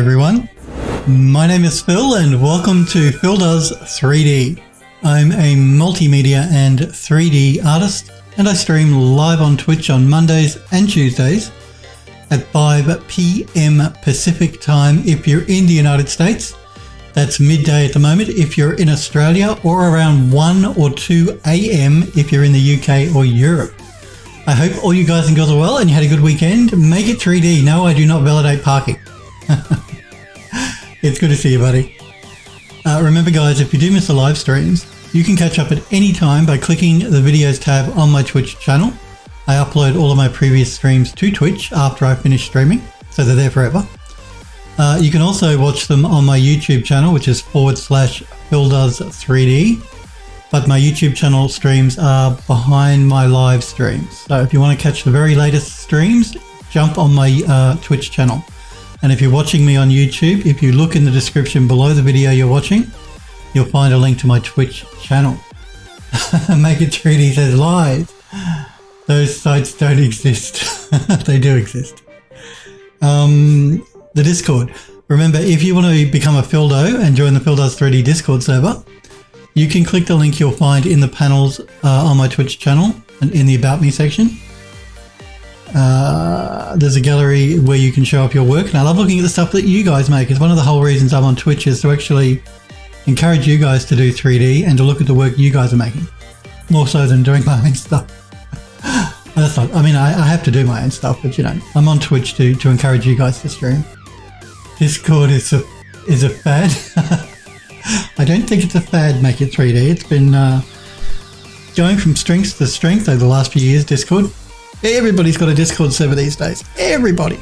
everyone, my name is Phil and welcome to Phil Does 3D. I'm a multimedia and 3D artist and I stream live on Twitch on Mondays and Tuesdays at 5 p.m. Pacific time if you're in the United States. That's midday at the moment if you're in Australia, or around 1 or 2 a.m. if you're in the UK or Europe. I hope all you guys and girls are well and you had a good weekend. Make it 3D. No, I do not validate parking. It's good to see you, buddy. Remember guys, if you do miss the live streams, you can catch up at any time by clicking the videos tab on my Twitch channel. I upload all of my previous streams to Twitch after I finish streaming, so they're there forever. You can also watch them on my YouTube channel, which is /PhilDoes3D. But my YouTube channel streams are behind my live streams. So if you want to catch the very latest streams, jump on my Twitch channel. And if you're watching me on YouTube, if you look in the description below the video you're watching, you'll find a link to my Twitch channel. Make It 3D says live. Those sites don't exist. They do exist. The Discord. Remember, if you want to become a Phildo and join the Phil Does 3D Discord server, you can click the link you'll find in the panels on my Twitch channel and in the About Me section. There's a gallery where you can show off your work, and I love looking at the stuff that you guys make. It's one of the whole reasons I'm on Twitch, is to actually encourage you guys to do 3D and to look at the work you guys are making, more so than doing my own stuff. That's not, I mean, I have to do my own stuff, but you know, I'm on Twitch to encourage you guys to stream. Discord is a fad. I don't think it's a fad, Make It 3D. It's been going from strength to strength over the last few years, Discord. Everybody's got a Discord server these days. Everybody.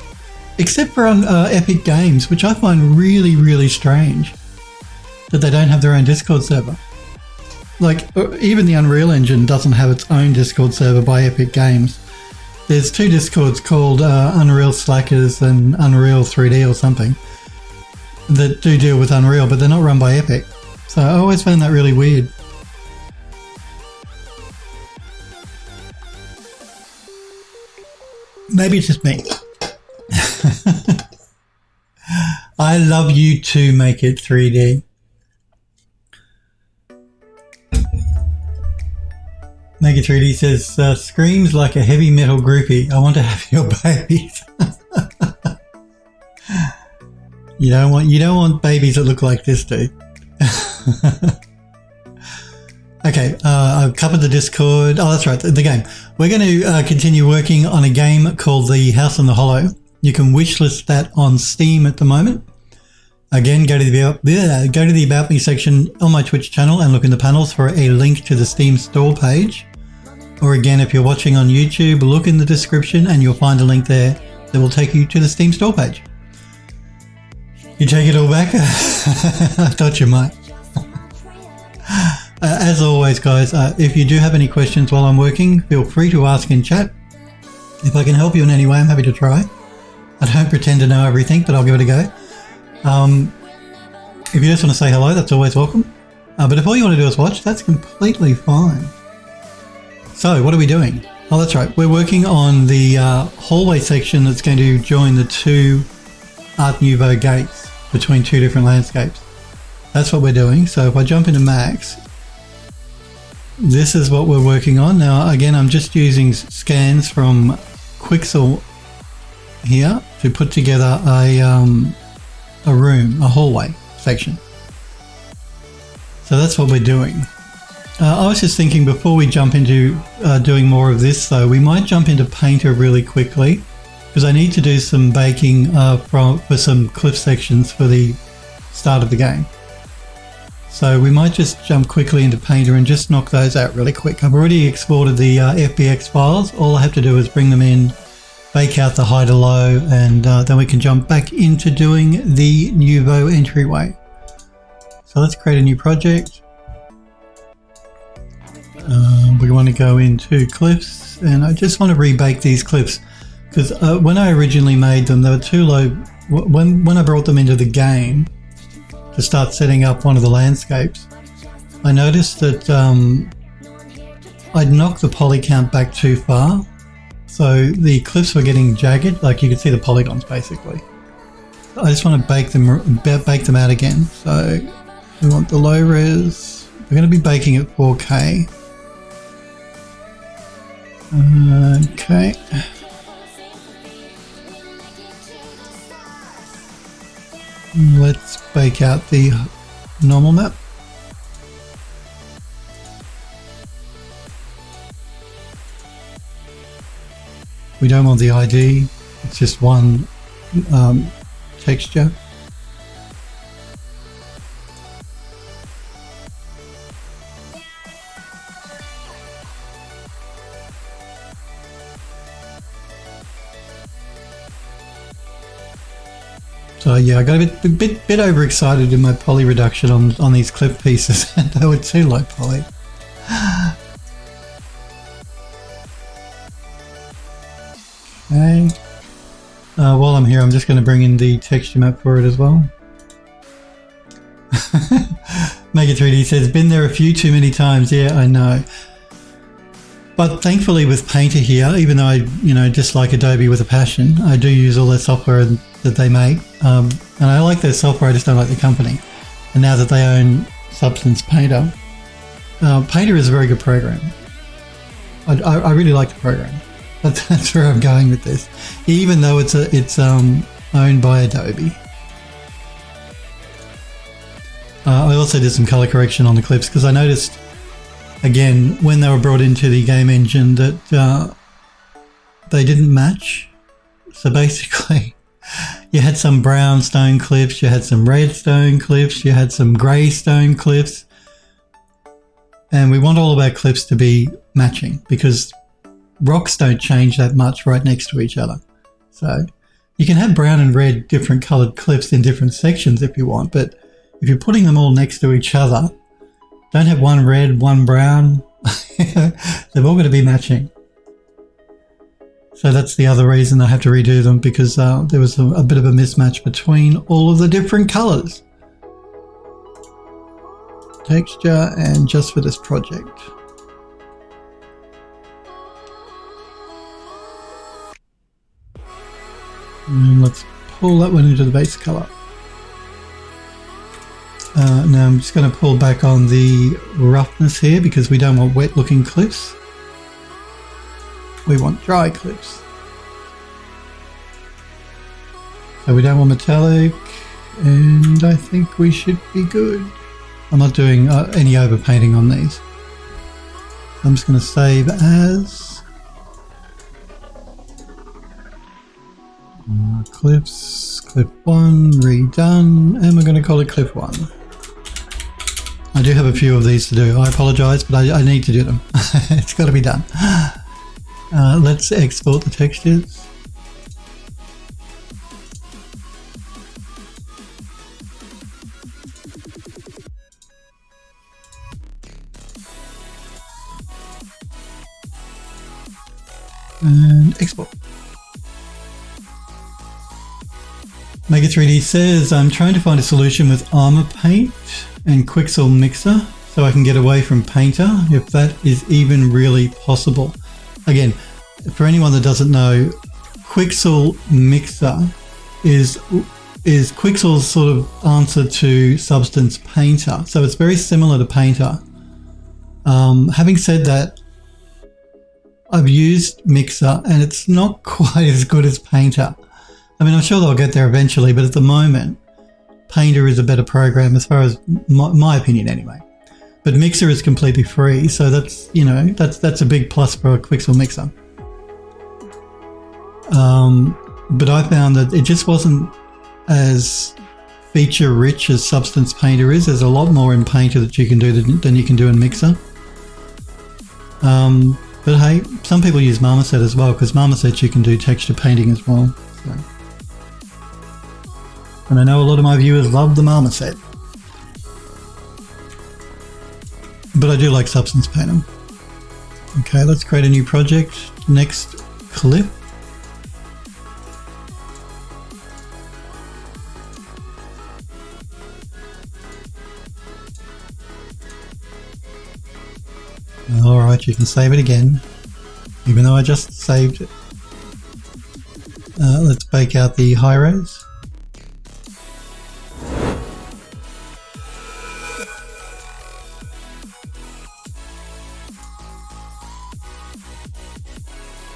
Except for Epic Games, which I find really, really strange that they don't have their own Discord server. Like, even the Unreal Engine doesn't have its own Discord server by Epic Games. There's two Discords called Unreal Slackers and Unreal 3D or something that do deal with Unreal, but they're not run by Epic. So I always found that really weird. Maybe it's just me. I love you too, Make It 3D. Make It 3D says, screams like a heavy metal groupie. I want to have your babies. You don't want babies that look like this, dude. Okay, I've covered the Discord. Oh, that's right, the game. We're going to continue working on a game called The House on the Hollow. You can wishlist that on Steam at the moment. Again, go to the About Me section on my Twitch channel and look in the panels for a link to the Steam store page. Or again, if you're watching on YouTube, look in the description and you'll find a link there that will take you to the Steam store page. You take it all back? I thought you might. As always, guys, if you do have any questions while I'm working, feel free to ask in chat. If I can help you in any way, I'm happy to try. I don't pretend to know everything, but I'll give it a go. If you just want to say hello, that's always welcome. But if all you want to do is watch, that's completely fine. So, what are we doing? Oh, that's right. We're working on the hallway section that's going to join the two Art Nouveau gates between two different landscapes. That's what we're doing. So if I jump into Max, this is what we're working on. Now, again, I'm just using scans from Quixel here to put together a room, a hallway section. So that's what we're doing. I was just thinking before we jump into doing more of this, though, we might jump into Painter really quickly because I need to do some baking for some cliff sections for the start of the game. So we might just jump quickly into Painter and just knock those out really quick. I've already exported the FBX files. All I have to do is bring them in, bake out the high to low, and then we can jump back into doing the Nouveau entryway. So let's create a new project. We want to go into cliffs, and I just want to rebake these cliffs because when I originally made them, they were too low. When I brought them into the game to start setting up one of the landscapes, I noticed that I'd knocked the poly count back too far, so the cliffs were getting jagged, like you could see the polygons basically. I just want to bake them out again. So we want the low res. We're going to be baking at 4K. Okay. Let's bake out the normal map. We don't want the ID, it's just one texture. So yeah, I got a bit overexcited in my poly reduction on these clip pieces. They were too low poly. Okay. While I'm here, I'm just going to bring in the texture map for it as well. Mega 3D says, been there a few too many times. Yeah, I know. But thankfully with Painter here, even though I dislike Adobe with a passion, I do use all their software that they make. And I like their software, I just don't like the company. And now that they own Substance Painter, Painter is a very good program. I really like the program. That's where I'm going with this, even though it's owned by Adobe. I also did some color correction on the clips because I noticed, again, when they were brought into the game engine, that they didn't match. So basically, you had some brown stone clips, you had some red stone clips, you had some grey stone clips, and we want all of our clips to be matching because rocks don't change that much right next to each other. So you can have brown and red different coloured clips in different sections if you want, but if you're putting them all next to each other, don't have one red, one brown. They're all going to be matching. So that's the other reason I have to redo them, because there was a bit of a mismatch between all of the different colours. Texture, and just for this project. And let's pull that one into the base colour. Now I'm just going to pull back on the roughness here because we don't want wet looking clips. We want dry clips. So we don't want metallic, and I think we should be good. I'm not doing any overpainting on these. I'm just going to save as clips, clip 1, redone, and we're going to call it clip 1. I do have a few of these to do. I apologise, but I need to do them. It's got to be done. Let's export the textures. And export. Mega 3D says, I'm trying to find a solution with Armor Paint and Quixel Mixer so I can get away from Painter, if that is even really possible. Again, for anyone that doesn't know, Quixel Mixer is Quixel's sort of answer to Substance Painter. So it's very similar to Painter. Having said that, I've used Mixer and it's not quite as good as Painter. I mean, I'm sure they'll get there eventually, but at the moment, Painter is a better program as far as my opinion anyway. But Mixer is completely free, so that's, you know, that's a big plus for a Quixel Mixer. But I found that it just wasn't as feature rich as Substance Painter is. There's a lot more in Painter that you can do than you can do in Mixer. But hey, some people use Marmoset as well, because Marmoset you can do texture painting as well. So. And I know a lot of my viewers love the Marmoset. But I do like Substance Painter. Okay, let's create a new project. Next clip. Alright, you can save it again, even though I just saved it. Let's bake out the high res.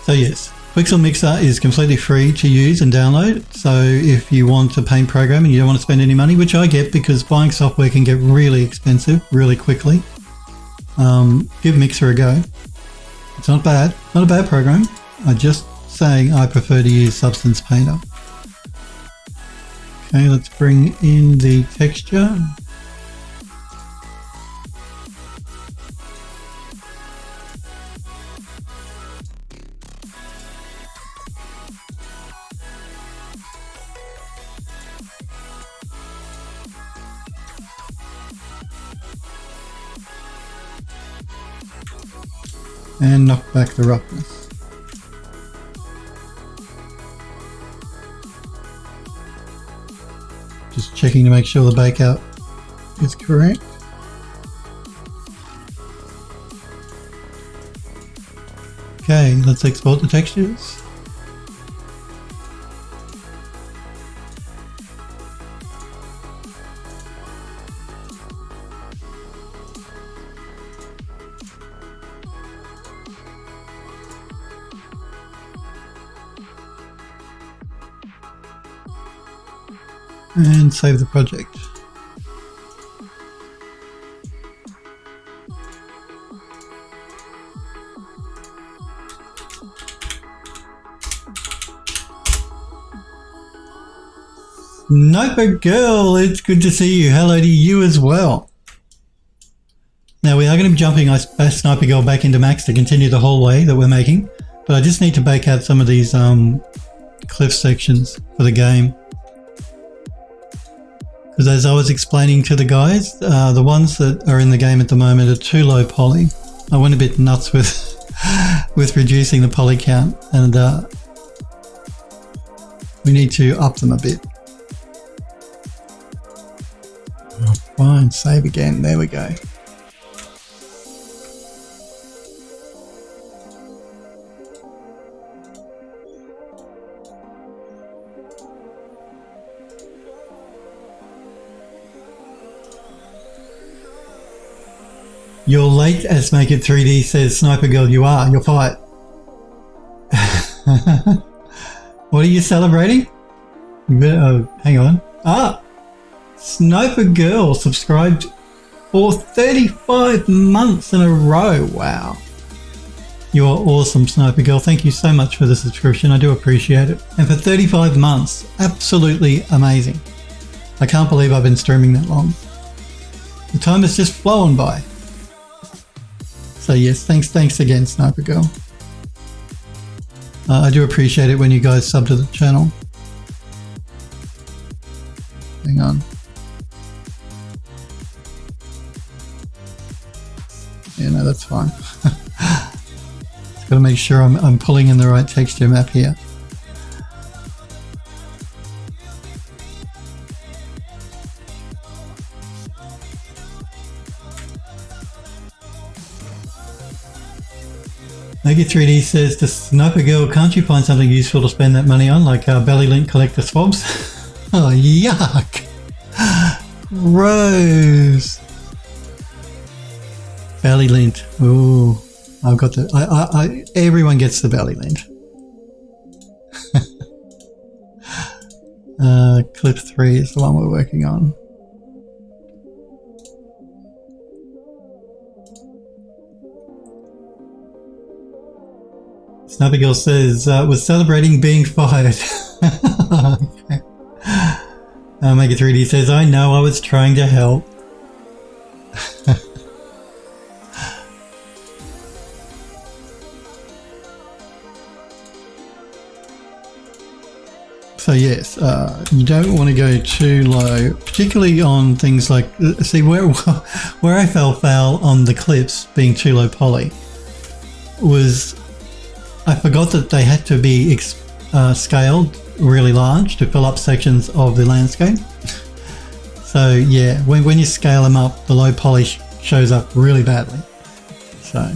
So yes, Quixel Mixer is completely free to use and download. So if you want a paint program and you don't want to spend any money, which I get because buying software can get really expensive really quickly, give Mixer a go. It's not bad, not a bad program. I just saying I prefer to use Substance Painter. Okay, let's bring in the texture. And knock back the roughness. Just checking to make sure the bake out is correct. Okay, let's export the textures. And save the project. Sniper Girl, it's good to see you. Hello to you as well. Now we are going to be jumping Sniper Girl back into Max to continue the hallway that we're making, but I just need to bake out some of these cliff sections for the game. Because as I was explaining to the guys, the ones that are in the game at the moment are too low poly. I went a bit nuts with with reducing the poly count, and we need to up them a bit. Oh, fine, save again. There we go. You're late as Make It 3D says, Sniper Girl, you are. You're fired. What are you celebrating? You better, oh, hang on. Ah! Sniper Girl subscribed for 35 months in a row. Wow. You are awesome, Sniper Girl. Thank you so much for the subscription. I do appreciate it. And for 35 months, absolutely amazing. I can't believe I've been streaming that long. The time has just flown by. So yes, thanks again, Sniper Girl. I do appreciate it when you guys sub to the channel. Hang on. Yeah, no, that's fine. Just got to make sure I'm pulling in the right texture map here. Maggie 3D says to Sniper Girl, can't you find something useful to spend that money on, like belly lint collector swabs? Oh, yuck! Rose! Belly lint. Ooh, I've got the. Everyone gets the belly lint. Clip 3 is the one we're working on. Sniper Girl says, was celebrating being fired. Okay. Mega 3D says, I know, I was trying to help. So yes, you don't want to go too low, particularly on things like, see where I fell foul on the clips being too low poly was I forgot that they had to be scaled really large to fill up sections of the landscape. So yeah, when you scale them up, the low poly shows up really badly. So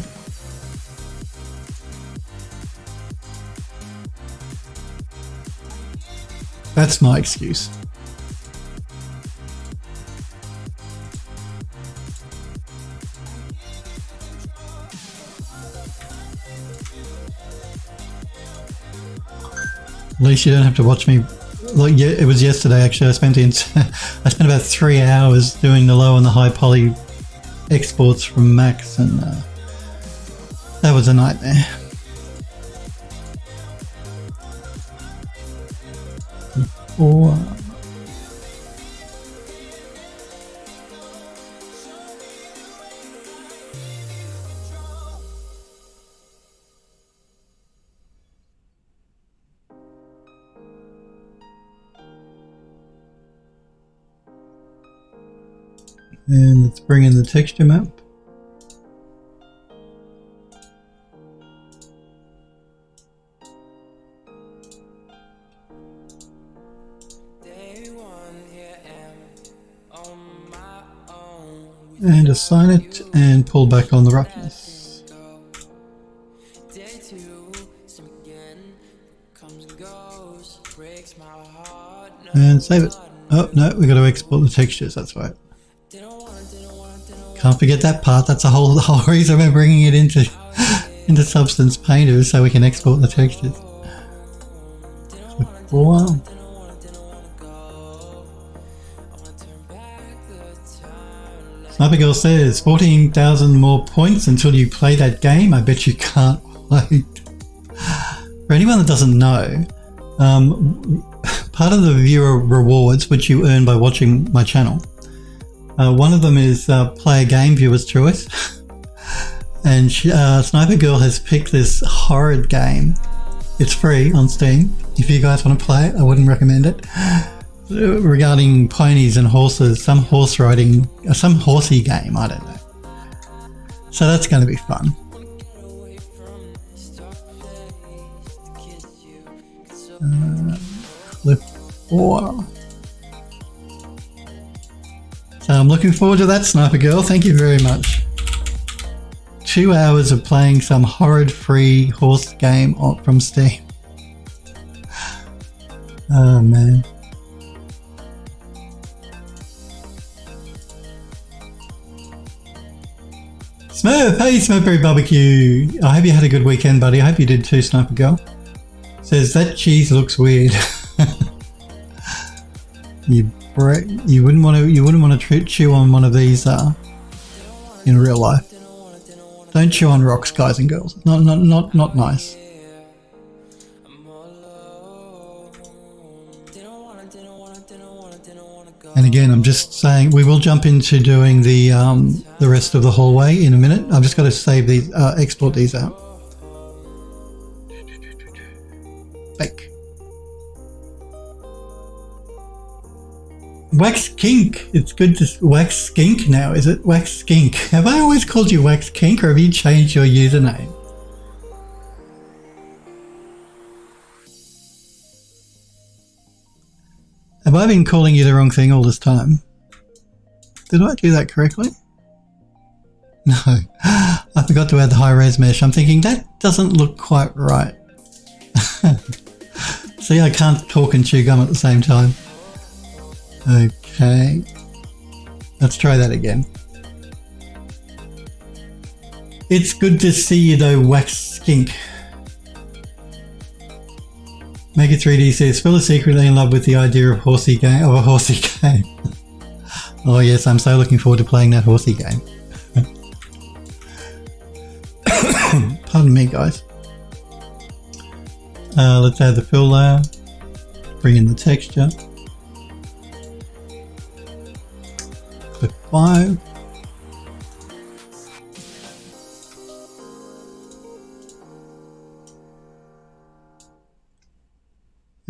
that's my excuse. At least you don't have to watch me. Look, yeah, it was yesterday actually. I spent about 3 hours doing the low and the high poly exports from Max, and that was a nightmare. Four. And let's bring in the texture map. And assign it and pull back on the roughness. And save it. Oh no, we got to export the textures, that's right. Can't forget that part. That's the whole reason we're bringing it into Substance Painter, so we can export the textures. Wow. Sniper Girl says 14,000 more points until you play that game. I bet you can't wait. For anyone that doesn't know, part of the viewer rewards, which you earn by watching my channel, one of them is play a game viewer's choice. And Sniper Girl has picked this horror game. It's free on Steam. If you guys want to play it, I wouldn't recommend it. Regarding ponies and horses, some horse riding, some horsey game, I don't know. So that's going to be fun. Clip 4. So I'm looking forward to that, Sniper Girl. Thank you very much. 2 hours of playing some horrid free horse game from Steam. Oh man. Smurf, hey Smurfberry Barbecue. I hope you had a good weekend, buddy. I hope you did too, Sniper Girl. Says that cheese looks weird. You wouldn't want to chew on one of these in real life. Don't chew on rocks, guys and girls. Not nice. And again, I'm just saying we will jump into doing the rest of the hallway in a minute. I've just got to save these, export these out. Bake. Wax Kink. It's good to Wax Skink now, is it? Wax Skink. Have I always called you Wax Kink, or have you changed your username? Have I been calling you the wrong thing all this time? Did I do that correctly? No. I forgot to add the high res mesh. I'm thinking that doesn't look quite right. See, I can't talk and chew gum at the same time. Okay. Let's try that again. It's good to see you though, Wax Skink. Make it 3D says, Phil is secretly in love with the idea of a horsey game. Oh yes, I'm so looking forward to playing that horsey game. Pardon me, guys. Let's add the fill layer. Bring in the texture. Clip 5.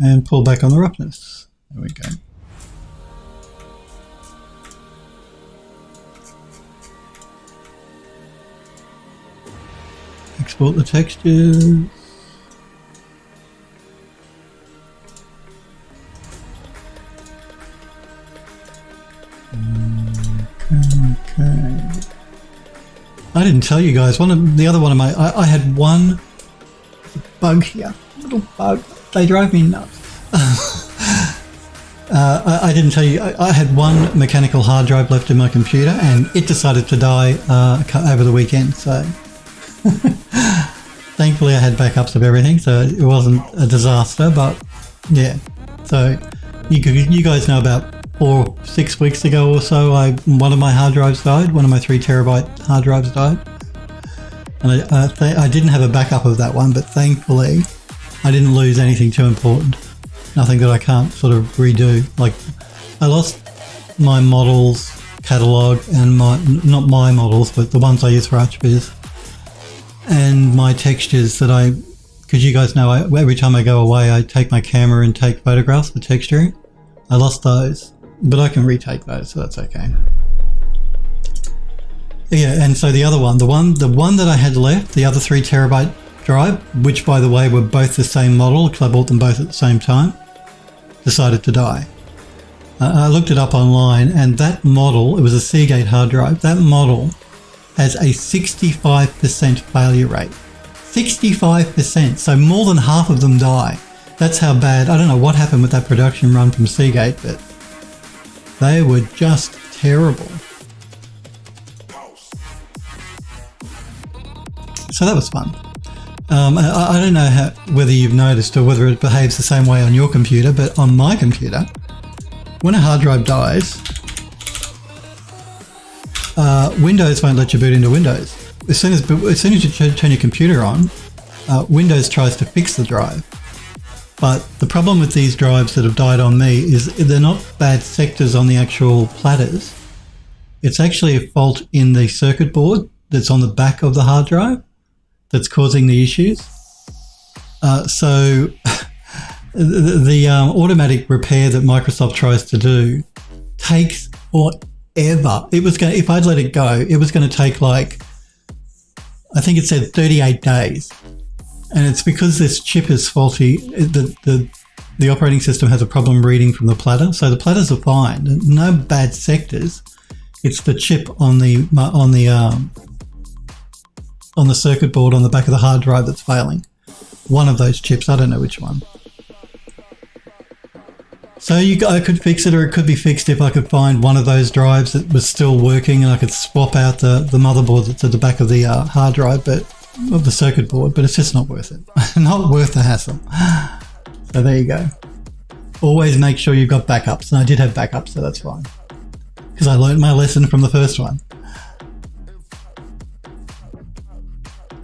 And pull back on the roughness. There we go. Export the textures. Okay. I didn't tell you guys. I had one bug here. Little bug. They drive me nuts. I didn't tell you, I had one mechanical hard drive left in my computer and it decided to die over the weekend, so thankfully I had backups of everything, so it wasn't a disaster, but Yeah. So you guys know about 6 weeks ago or so, one of my hard drives died. One of my 3 terabyte hard drives died. And I didn't have a backup of that one, but thankfully I didn't lose anything too important. Nothing that I can't sort of redo. Like, I lost my models catalog and not my models, but the ones I use for ArchViz, and my textures that because you guys know every time I go away I take my camera and take photographs for texturing. I lost those, but I can retake those, so that's okay. Yeah, and so the other one, the one that I had left, the other 3 terabyte drive, which by the way were both the same model because I bought them both at the same time, decided to die. I looked it up online, and that model, it was a Seagate hard drive, that model has a 65% failure rate. 65%, so more than half of them die. That's how bad. I don't know what happened with that production run from Seagate, but they were just terrible. So that was fun. I don't know whether you've noticed or whether it behaves the same way on your computer, but on my computer, when a hard drive dies, Windows won't let you boot into Windows. As soon as you turn your computer on, Windows tries to fix the drive. But the problem with these drives that have died on me is they're not bad sectors on the actual platters. It's actually a fault in the circuit board that's on the back of the hard drive that's causing the issues. So the automatic repair that Microsoft tries to do takes forever. If I'd let it go, it was going to take like, I think it said 38 days. And it's because this chip is faulty. The operating system has a problem reading from the platter. So the platters are fine, no bad sectors. It's the chip on the circuit board on the back of the hard drive that's failing. One of those chips, I don't know which one. So I could fix it, or it could be fixed if I could find one of those drives that was still working, and I could swap out the motherboard that's at the back of the hard drive, of the circuit board, but it's just not worth it. Not worth the hassle. So there you go. Always make sure you've got backups, and I did have backups, so that's fine. Because I learned my lesson from the first one.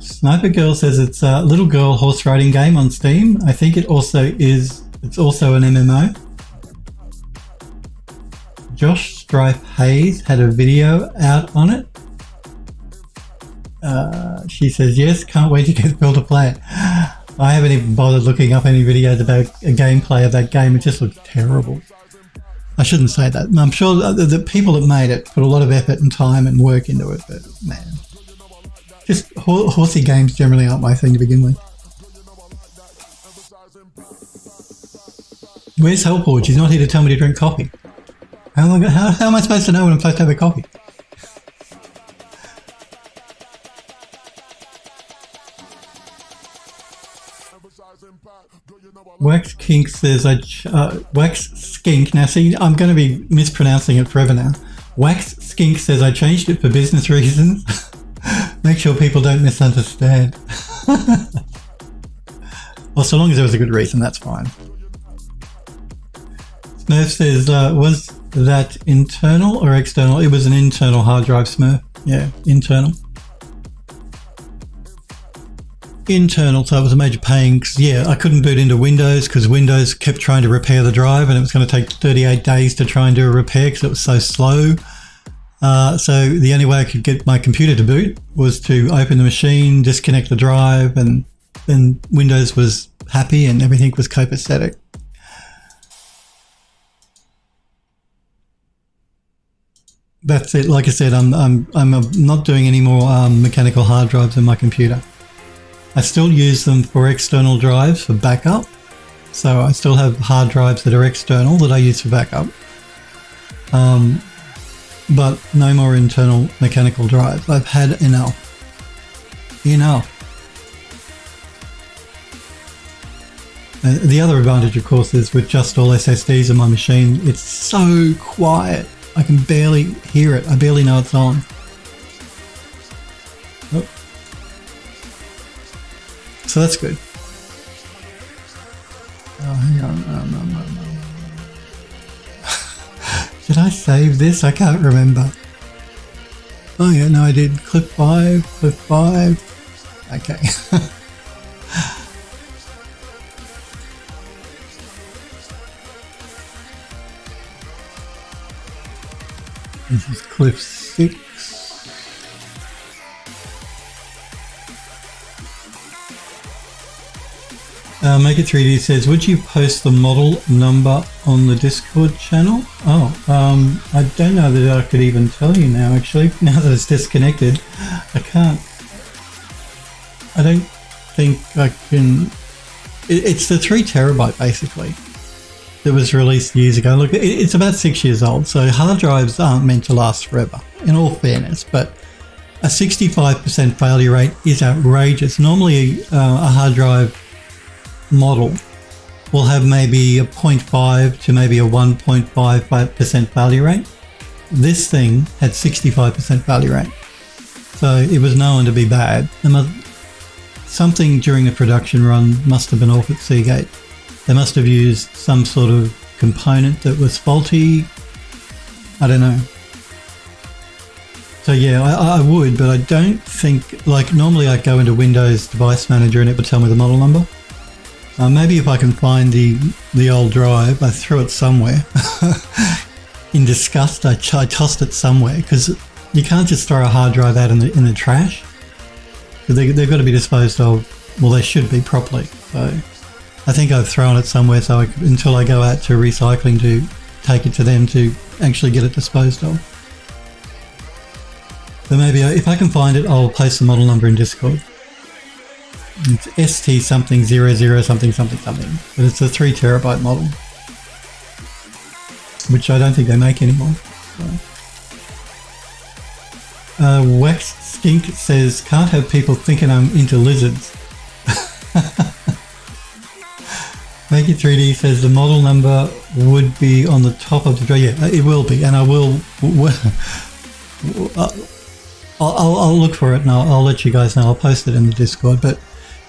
Sniper Girl says it's a little girl horse riding game on Steam. I think it's also an MMO. Josh Strife Hayes had a video out on it. She says, yes, can't wait to get Phil to play it. I haven't even bothered looking up any videos about a gameplay of that game. It just looks terrible. I shouldn't say that. I'm sure the people that made it put a lot of effort and time and work into it, but man, just horsey games generally aren't my thing to begin with. Where's Hellport? She's not here to tell me to drink coffee. How am I supposed to know when I'm supposed to have a coffee? Wax Kink says, Wax Skink. Now see, I'm going to be mispronouncing it forever now. Wax Skink says, I changed it for business reasons. Make sure people don't misunderstand. Well, so long as there was a good reason, that's fine. Smurf says, was that internal or external? It was an internal hard drive, Smurf. Yeah, internal. Internal, so it was a major pain because, yeah, I couldn't boot into Windows because Windows kept trying to repair the drive, and it was going to take 38 days to try and do a repair because it was so slow. So the only way I could get my computer to boot was to open the machine, disconnect the drive, and then Windows was happy and everything was copacetic. That's it. Like I said, I'm not doing any more mechanical hard drives in my computer. I still use them for external drives for backup. So I still have hard drives that are external that I use for backup. But no more internal mechanical drives. I've had enough. The other advantage, of course, is with just all SSDs in my machine, it's so quiet. I can barely hear it. I barely know it's on. Oh. So that's good. Oh, hang on. I save this? I can't remember. Oh yeah, no I did. Clip 5, clip 5. Okay. This is clip 6. Make It 3D says, would you post the model number on the Discord channel? Oh, I don't know that I could even tell you now, actually. Now that it's disconnected, I can't. I don't think I can. It's the 3 terabyte, basically, that was released years ago. Look, it's about 6 years old, so hard drives aren't meant to last forever, in all fairness, but a 65% failure rate is outrageous. Normally, a hard drive model will have maybe a 0.5 to maybe a 1.55% failure rate. This thing had 65% failure rate, so it was known to be bad. Something during the production run must have been off at Seagate. They must have used some sort of component that was faulty. I don't know. So yeah, I would, but I don't think, like normally I go into Windows Device Manager and it would tell me the model number. Maybe if I can find the old drive, I threw it somewhere. In disgust, I tossed it somewhere, because you can't just throw a hard drive out in the trash. They've got to be disposed of. Well, they should be properly. So I think I've thrown it somewhere until I go out to recycling to take it to them to actually get it disposed of. But maybe if I can find it, I'll post the model number in Discord. It's ST something 00 something something something, but it's a 3 terabyte model, which I don't think they make anymore. So. Wax Skink says, can't have people thinking I'm into lizards. Make It 3D says the model number would be on the top of the drive. Yeah, it will be, and I will. I'll look for it and I'll let you guys know. I'll post it in the Discord, but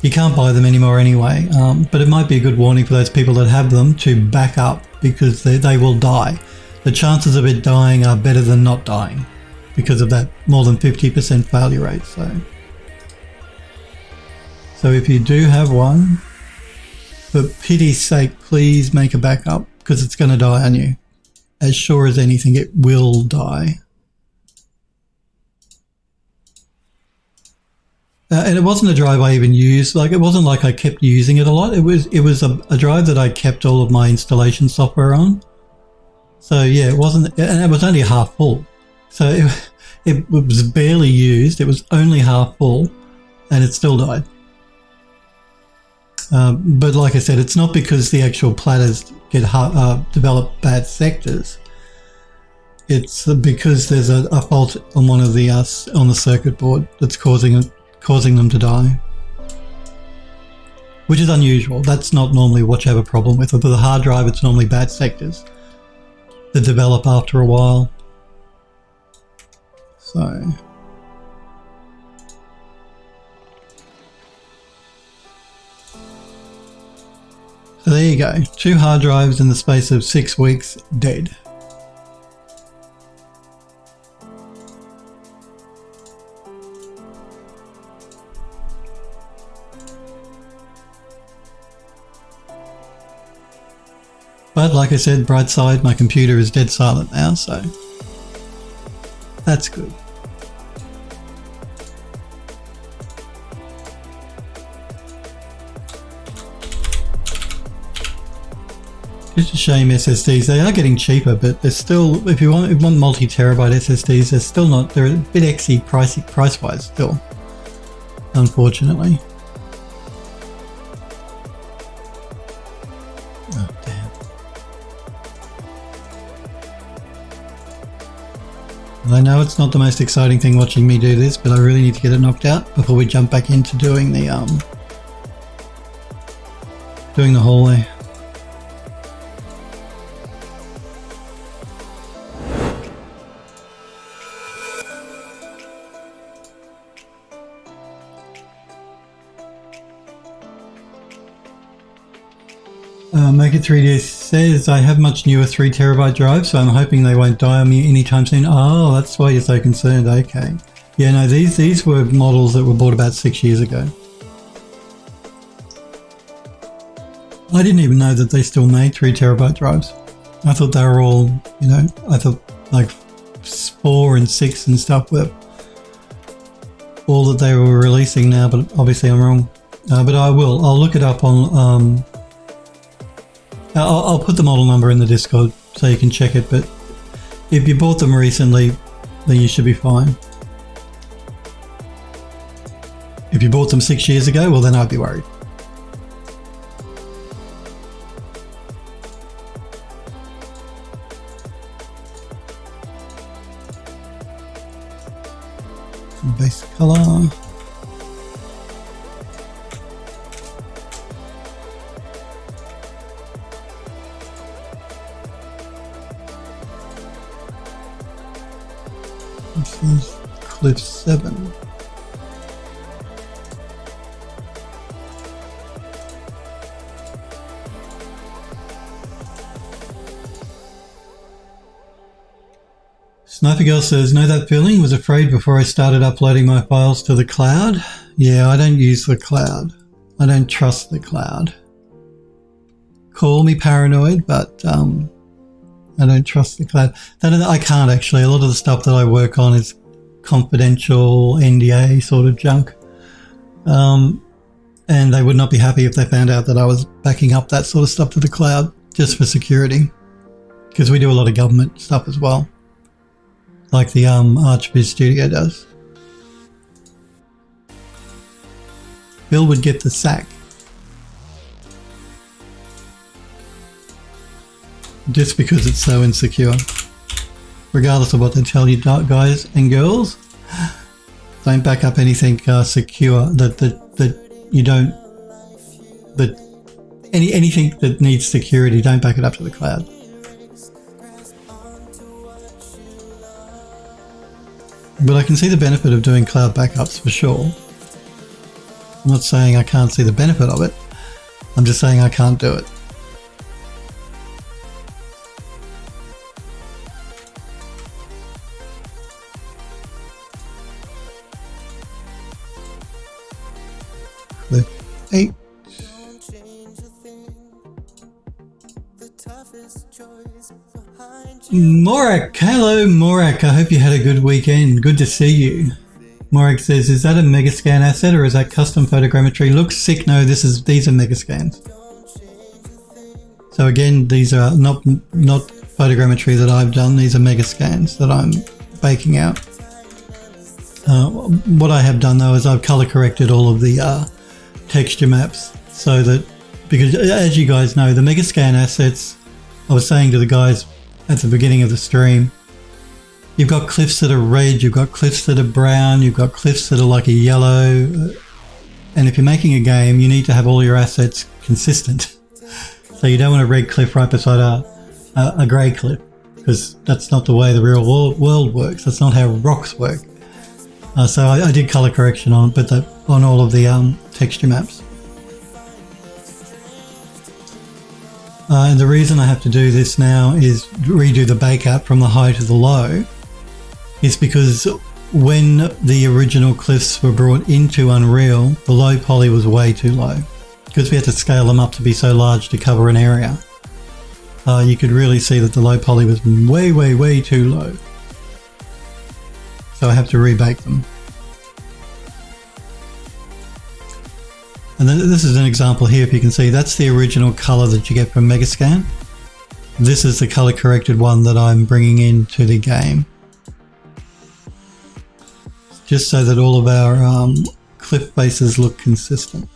you can't buy them anymore anyway. But it might be a good warning for those people that have them to back up, because they will die. The chances of it dying are better than not dying because of that more than 50% failure rate. So if you do have one, for pity's sake, please make a backup, because it's going to die on you. As sure as anything, it will die. And it wasn't a drive I even used. Like, it wasn't like I kept using it a lot. It was a drive that I kept all of my installation software on. So yeah, it wasn't, and it was only half full. So it was barely used. It was only half full, and it still died. But like I said, it's not because the actual platters develop bad sectors. It's because there's a fault on one of the on the circuit board that's causing them to die, which is unusual. That's not normally what you have a problem with. With the hard drive, it's normally bad sectors that develop after a while. So there you go. 2 hard drives in the space of 6 weeks, dead. But like I said, bright side, my computer is dead silent now, so that's good. Just a shame SSDs, they are getting cheaper, but they're still, if you want multi-terabyte SSDs, they're still not, they're a bit exy price-wise still, unfortunately. Oh, damn. Well, I know it's not the most exciting thing watching me do this, but I really need to get it knocked out before we jump back into doing the hallway. Make It 3D says, I have much newer 3TB drives, so I'm hoping they won't die on me anytime soon. Oh, that's why you're so concerned. Okay. Yeah, no, these were models that were bought about 6 years ago. I didn't even know that they still made 3TB drives. I thought they were all, you know, I thought like 4 and 6 and stuff were all that they were releasing now, but obviously I'm wrong. But I'll look it up on, I'll put the model number in the Discord so you can check it, but if you bought them recently, then you should be fine. If you bought them 6 years ago, well then I'd be worried. Base color. This is Cliff 7. Sniper Girl says, know that feeling? Was afraid before I started uploading my files to the cloud. Yeah, I don't use the cloud. I don't trust the cloud. Call me paranoid, but I don't trust the cloud. I can't actually. A lot of the stuff that I work on is confidential NDA sort of junk. And they would not be happy if they found out that I was backing up that sort of stuff to the cloud just for security. Because we do a lot of government stuff as well. Like the Archviz studio does. Bill would get the sack. Just because it's so insecure. Regardless of what they tell you, guys and girls, don't back up anything secure that you don't, anything that needs security, don't back it up to the cloud. But I can see the benefit of doing cloud backups for sure. I'm not saying I can't see the benefit of it. I'm just saying I can't do it. Cliff 8. Morak, hello Morak, I hope you had a good weekend. Good to see you. Morak says, is that a Megascan asset or is that custom photogrammetry? Looks sick. No, these are Megascans. So again, these are not photogrammetry that I've done. These are Megascans that I'm baking out. What I have done though is I've color corrected all of the texture maps so that, because as you guys know, the Megascan assets, I was saying to the guys at the beginning of the stream, you've got cliffs that are red, you've got cliffs that are brown, you've got cliffs that are like a yellow, and if you're making a game, you need to have all your assets consistent. So you don't want a red cliff right beside a grey cliff, because that's not the way the real world works. That's not how rocks work. So I did color correction on all of the texture maps. And the reason I have to do this now is redo the bake-up from the high to the low is because when the original cliffs were brought into Unreal, the low poly was way too low because we had to scale them up to be so large to cover an area. You could really see that the low poly was way, way, way too low. So I have to rebake them. And then this is an example here, if you can see, that's the original color that you get from Megascan. This is the color corrected one that I'm bringing into the game. Just so that all of our cliff faces look consistent.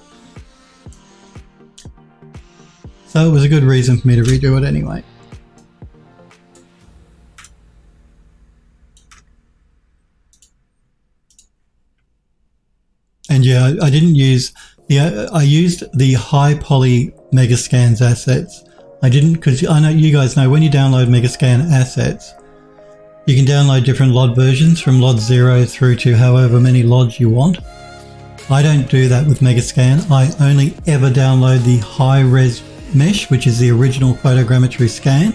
So it was a good reason for me to redo it anyway. And yeah, I didn't use... I used the high poly Megascans assets. I didn't, because I know you guys know when you download Megascan assets, you can download different LOD versions from LOD 0 through to however many LODs you want. I don't do that with Megascan. I only ever download the high res mesh, which is the original photogrammetry scan.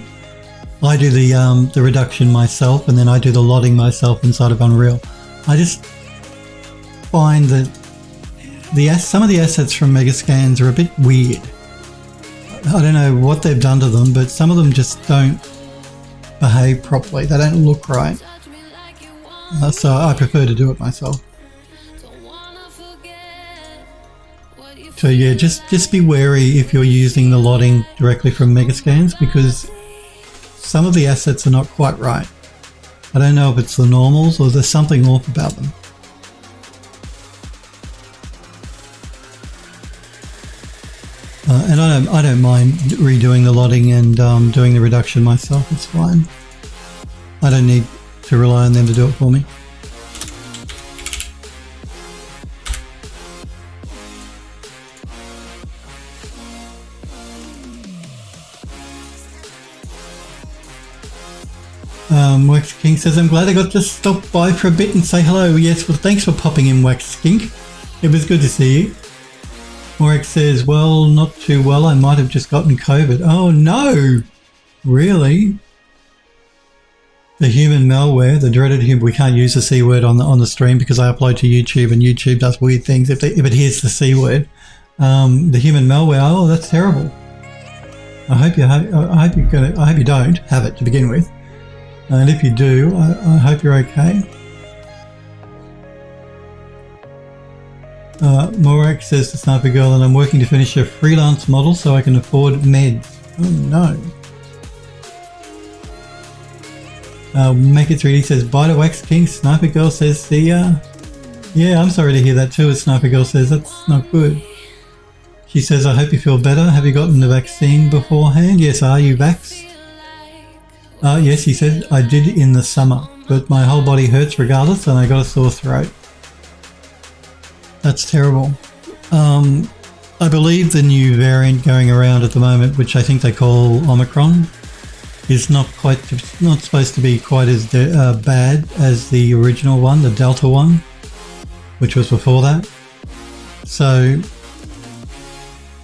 I do the reduction myself, and then I do the lotting myself inside of Unreal. I just find that some of the assets from Megascans are a bit weird. I don't know what they've done to them, but some of them just don't behave properly. They don't look right. So I prefer to do it myself. So yeah, just be wary if you're using the lotting directly from Megascans, because some of the assets are not quite right. I don't know if it's the normals or there's something off about them. And I don't mind redoing the lotting and doing the reduction myself. It's fine. I don't need to rely on them to do it for me. Wax King says, I'm glad I got to stop by for a bit and say hello. Yes, well, thanks for popping in, Wax King. It was good to see you. Morex says, well, not too well. I might have just gotten COVID. Oh, no. Really? The human malware, the dreaded human. We can't use the C word on the stream because I upload to YouTube and YouTube does weird things if it hears the C word. The human malware. Oh, that's terrible. I hope you don't have it to begin with. And if you do, I hope you're okay. Morak says to Sniper Girl, and I'm working to finish a freelance model so I can afford meds. Oh no. Make It 3D says, bye to Wax King. Sniper Girl says, see ya. Yeah, I'm sorry to hear that too, as Sniper Girl says. That's not good. She says, I hope you feel better. Have you gotten the vaccine beforehand? Yes, are you vaxxed? Yes, he said, I did in the summer, but my whole body hurts regardless and I got a sore throat. That's terrible. I believe the new variant going around at the moment, which I think they call Omicron, is not supposed to be quite as bad as the original one, the Delta one, which was before that. So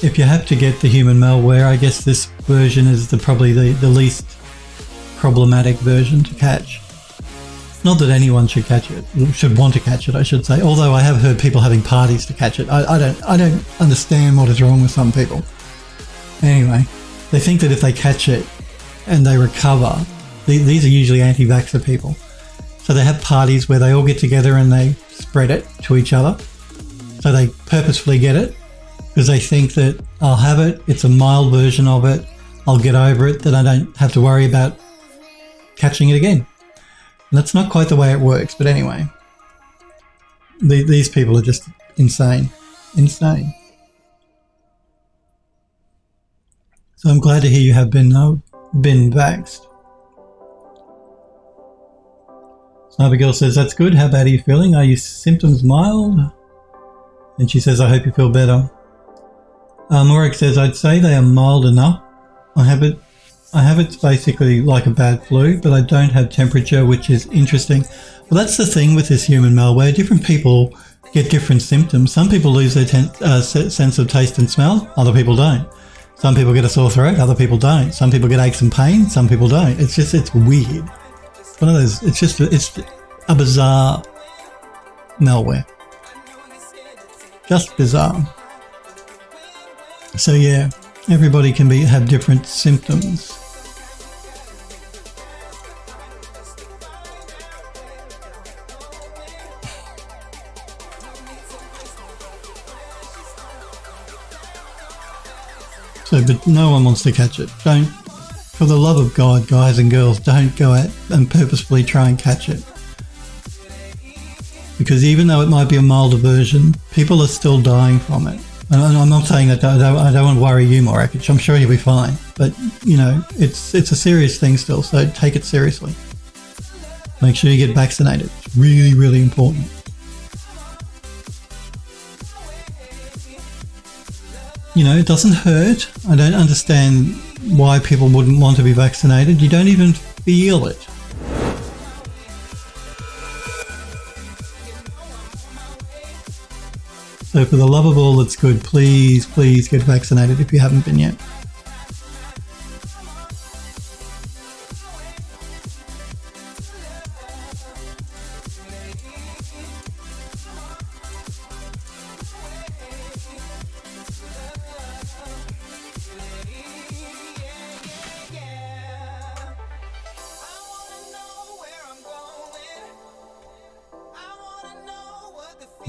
if you have to get the human malware, I guess this version is probably the least problematic version to catch. Not that anyone should catch it, should want to catch it, I should say. Although I have heard people having parties to catch it. I don't understand what is wrong with some people. Anyway, they think that if they catch it and they recover, these are usually anti-vaxxer people. So they have parties where they all get together and they spread it to each other. So they purposefully get it because they think that I'll have it, it's a mild version of it, I'll get over it, then I don't have to worry about catching it again. And that's not quite the way it works, but anyway, these people are just insane. So I'm glad to hear you have been vaxxed. Sniper Girl says, that's good. How bad are you feeling? Are your symptoms mild? And she says, I hope you feel better. Morik says, I'd say they are mild enough. I have it basically like a bad flu, but I don't have temperature, which is interesting. Well, that's the thing with this human malware. Different people get different symptoms. Some people lose their sense of taste and smell. Other people don't. Some people get a sore throat. Other people don't. Some people get aches and pains. Some people don't. It's weird. One of those. It's a bizarre malware. Just bizarre. So yeah, everybody can have different symptoms. So, but no one wants to catch it. Don't, for the love of God, guys and girls, don't go out and purposefully try and catch it. Because even though it might be a milder version, people are still dying from it. And I'm not saying that I don't want to worry you more, I'm sure you'll be fine. But, you know, it's a serious thing still, so take it seriously. Make sure you get vaccinated. It's really, really important. You know, it doesn't hurt. I don't understand why people wouldn't want to be vaccinated. You don't even feel it. So for the love of all that's good, please, please get vaccinated if you haven't been yet.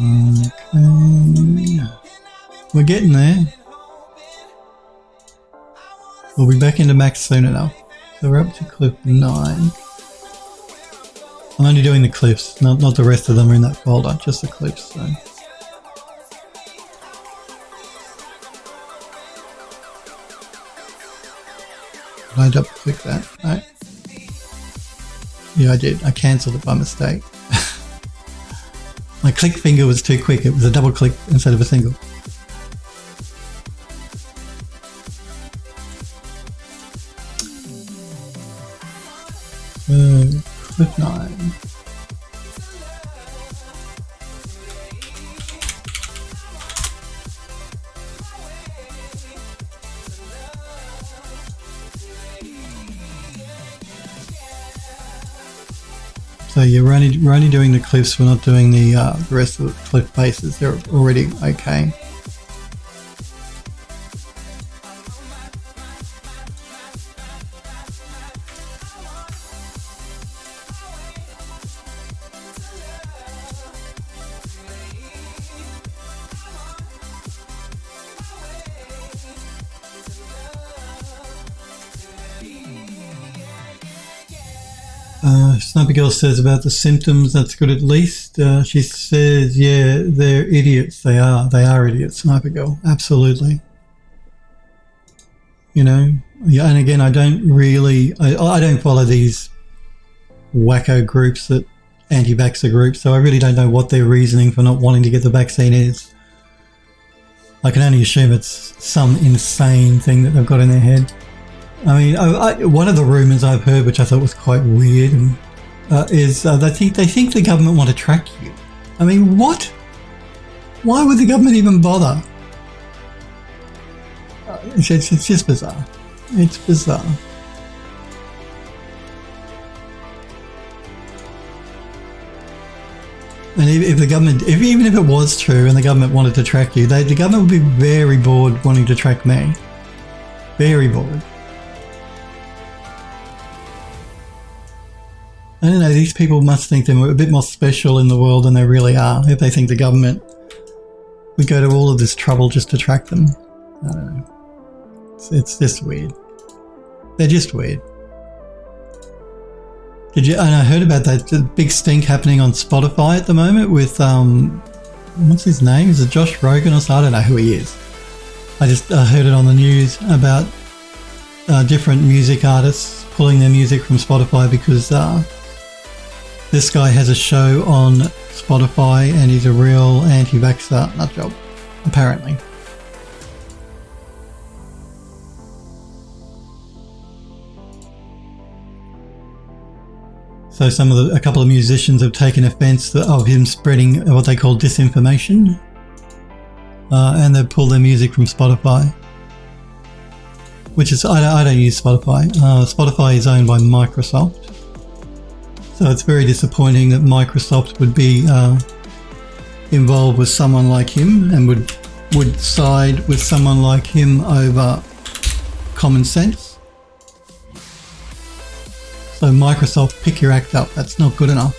Okay. We're getting there. We'll be back into max soon enough. So we're up to cliff 9. I'm only doing the cliffs, not the rest of them are in that folder, just the cliffs. So. Did I double click that? No. Yeah, I did. I cancelled it by mistake. My click finger was too quick. It was a double click instead of a single. Cliff 9. So we're only doing the cliffs, we're not doing the rest of the cliff bases. They're already okay. Sniper Girl says about the symptoms, that's good at least. She says, yeah, they're idiots. They are idiots, Sniper Girl. Absolutely. You know, yeah, and again, I don't follow these wacko groups, that anti-vaxxer groups, so I really don't know what their reasoning for not wanting to get the vaccine is. I can only assume it's some insane thing that they've got in their head. I mean, one of the rumours I've heard, which I thought was quite weird, is they think the government want to track you. I mean, what? Why would the government even bother? It's just bizarre. It's bizarre. And if the government, even if it was true and the government wanted to track you, the government would be very bored wanting to track me. Very bored. I don't know, these people must think they're a bit more special in the world than they really are, if they think the government would go to all of this trouble just to track them. I don't know. It's just weird. They're just weird. And I heard about that big stink happening on Spotify at the moment with, what's his name? Is it Josh Rogan or something? I don't know who he is. I just heard it on the news about different music artists pulling their music from Spotify because this guy has a show on Spotify and he's a real anti-vaxxer nutjob, apparently. So a couple of musicians have taken offence of him spreading what they call disinformation, and they've pulled their music from Spotify. Which is, I don't use Spotify. Spotify is owned by Microsoft. So it's very disappointing that Microsoft would be involved with someone like him and would side with someone like him over common sense. So Microsoft, pick your act up. That's not good enough.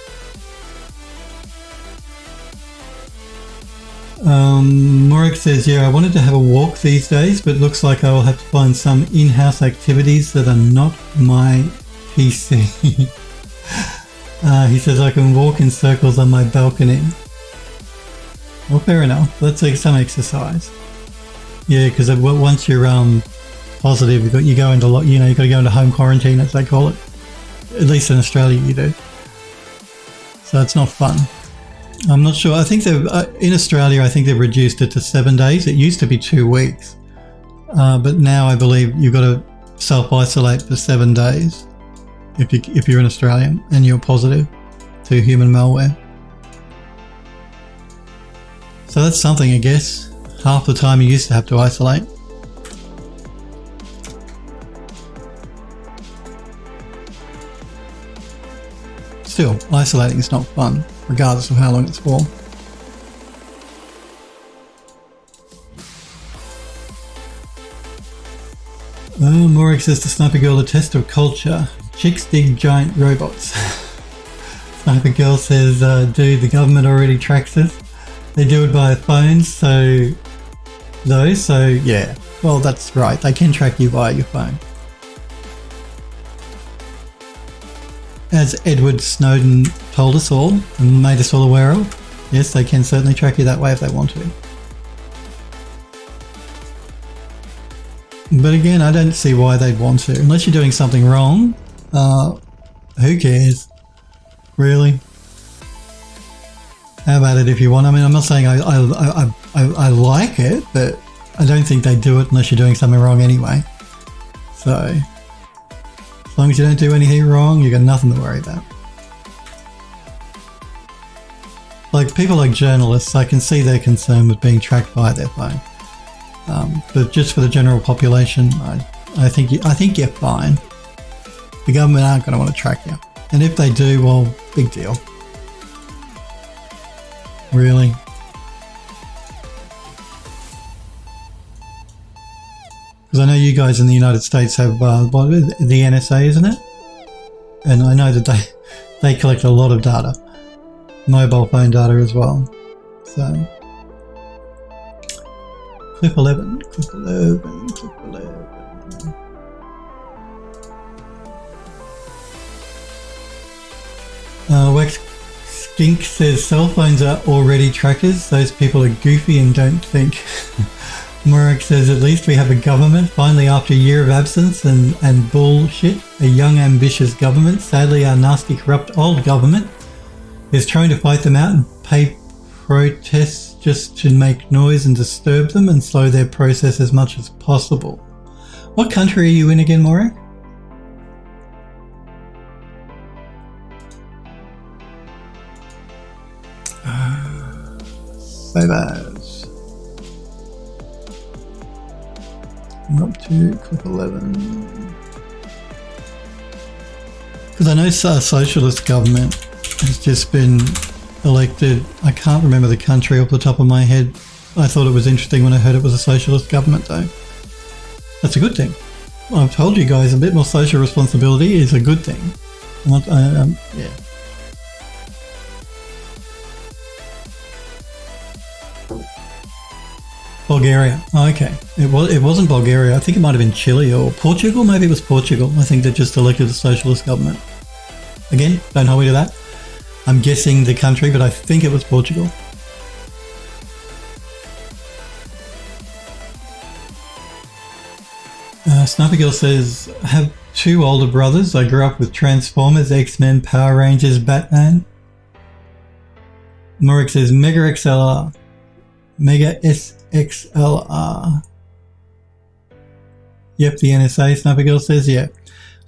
Morek says, yeah, I wanted to have a walk these days, but looks like I will have to find some in-house activities that are not my PC. He says I can walk in circles on my balcony. Well, fair enough. Let's take some exercise. Yeah, because once you're positive, you go into you got to go into home quarantine, as they call it. At least in Australia, you do. So it's not fun. I'm not sure. I think in Australia, I think they've reduced it to 7 days. It used to be 2 weeks, but now I believe you've got to self-isolate for 7 days if you're an Australian and you're positive to human malware. So that's something, I guess. Half the time you used to have to isolate. Still, isolating is not fun, regardless of how long it's for. Morek says to Sniper Girl, a test of culture. Chicks dig giant robots. Sniper Girl says, dude, the government already tracks us. They do it via phones, so yeah. Well, that's right. They can track you via your phone. As Edward Snowden told us all and made us all aware of, yes, they can certainly track you that way if they want to. But again, I don't see why they'd want to. Unless you're doing something wrong, who cares? Really? How about it if you want? I mean, I'm not saying I like it, but I don't think they do it unless you're doing something wrong anyway. So, as long as you don't do anything wrong, you've got nothing to worry about. Like people like journalists, I can see their concern with being tracked by their phone. But just for the general population, I think you're fine. The government aren't going to want to track you. And if they do, well, big deal. Really? Because I know you guys in the United States have the NSA, isn't it? And I know that they collect a lot of data. Mobile phone data as well. So... Clip 11. Wax Skink says cell phones are already trackers. Those people are goofy and don't think. Murak says at least we have a government. Finally, after a year of absence and bullshit, a young ambitious government. Sadly, our nasty corrupt old government is trying to fight them out and pay protests just to make noise and disturb them and slow their process as much as possible. What country are you in again, Morak? Save as. I'm up to clip 11. Because I know a socialist government has just been elected. I can't remember the country off the top of my head. I thought it was interesting when I heard it was a socialist government though. That's a good thing. I've told you guys a bit more social responsibility is a good thing. Yeah. Bulgaria. Oh, okay. It wasn't Bulgaria. I think it might have been Chile or Portugal. Maybe it was Portugal. I think they just elected a socialist government. Again, don't hold me to that. I'm guessing the country, but I think it was Portugal. Sniper Girl says, I have two older brothers. I grew up with Transformers, X-Men, Power Rangers, Batman. Morik says, Mega XLR. Mega SXLR. Yep, the NSA, Sniper Girl says, yeah.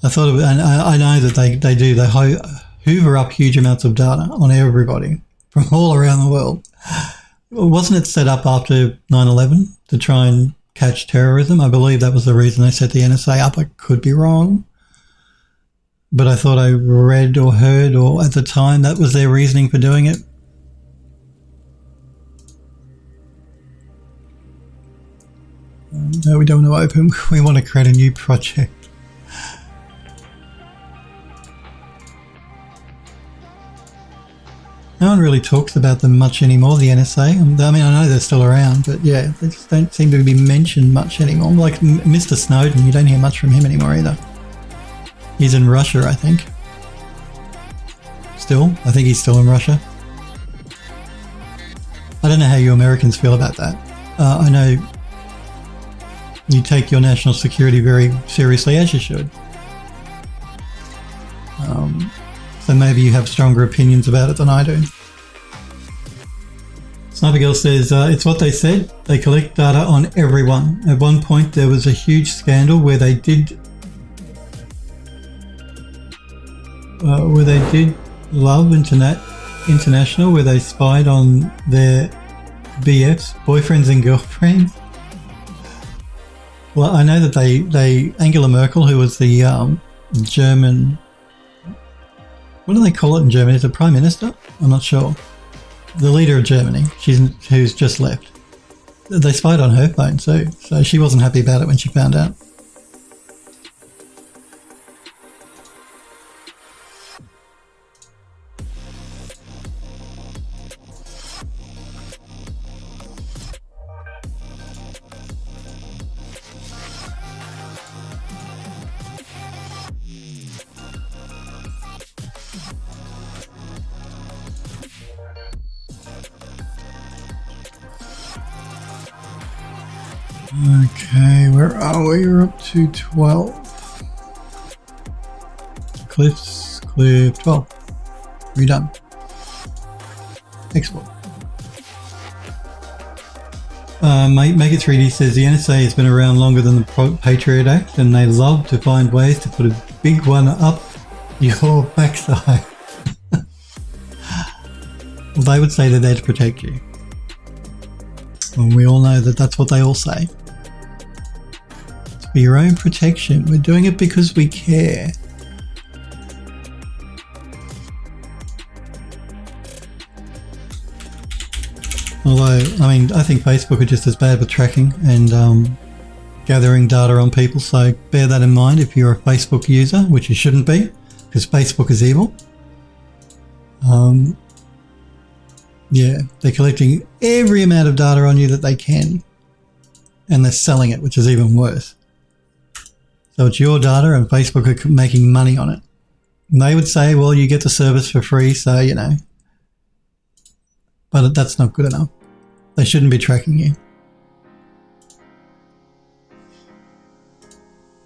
I thought it was, and I know that they do. They hoover up huge amounts of data on everybody from all around the world. Wasn't it set up after 9/11 to try and catch terrorism? I believe that was the reason they set the NSA up. I could be wrong. But I thought I read or heard, or at the time, that was their reasoning for doing it. No, we don't want to open. We want to create a new project. No one really talks about them much anymore, the NSA. I mean, I know they're still around, but yeah, they just don't seem to be mentioned much anymore. Like Mr. Snowden, you don't hear much from him anymore either. He's in Russia, I think. I think he's still in Russia. I don't know how you Americans feel about that. I know you take your national security very seriously, as you should. So maybe you have stronger opinions about it than I do. Sniper Girl says, it's what they said. They collect data on everyone. At one point there was a huge scandal where they did Love International, where they spied on their BFs, boyfriends and girlfriends. Well, I know that they Angela Merkel, who was the German, what do they call it in Germany? Is it Prime Minister? I'm not sure. The leader of Germany, who's just left. They spied on her phone, so she wasn't happy about it when she found out. Okay, where are we? We're up to 12. Cliff 12. Redone. Export. Make It 3D says the NSA has been around longer than the Patriot Act, and they love to find ways to put a big one up your backside. Well, they would say they're there to protect you. And we all know that that's what they all say. It's for your own protection. We're doing it because we care. Although, I mean, I think Facebook are just as bad with tracking and gathering data on people, so bear that in mind if you're a Facebook user, which you shouldn't be, because Facebook is evil. Yeah, they're collecting every amount of data on you that they can, and they're selling it, which is even worse. So it's your data and Facebook are making money on it. And they would say, well, you get the service for free, so, you know. But that's not good enough. They shouldn't be tracking you.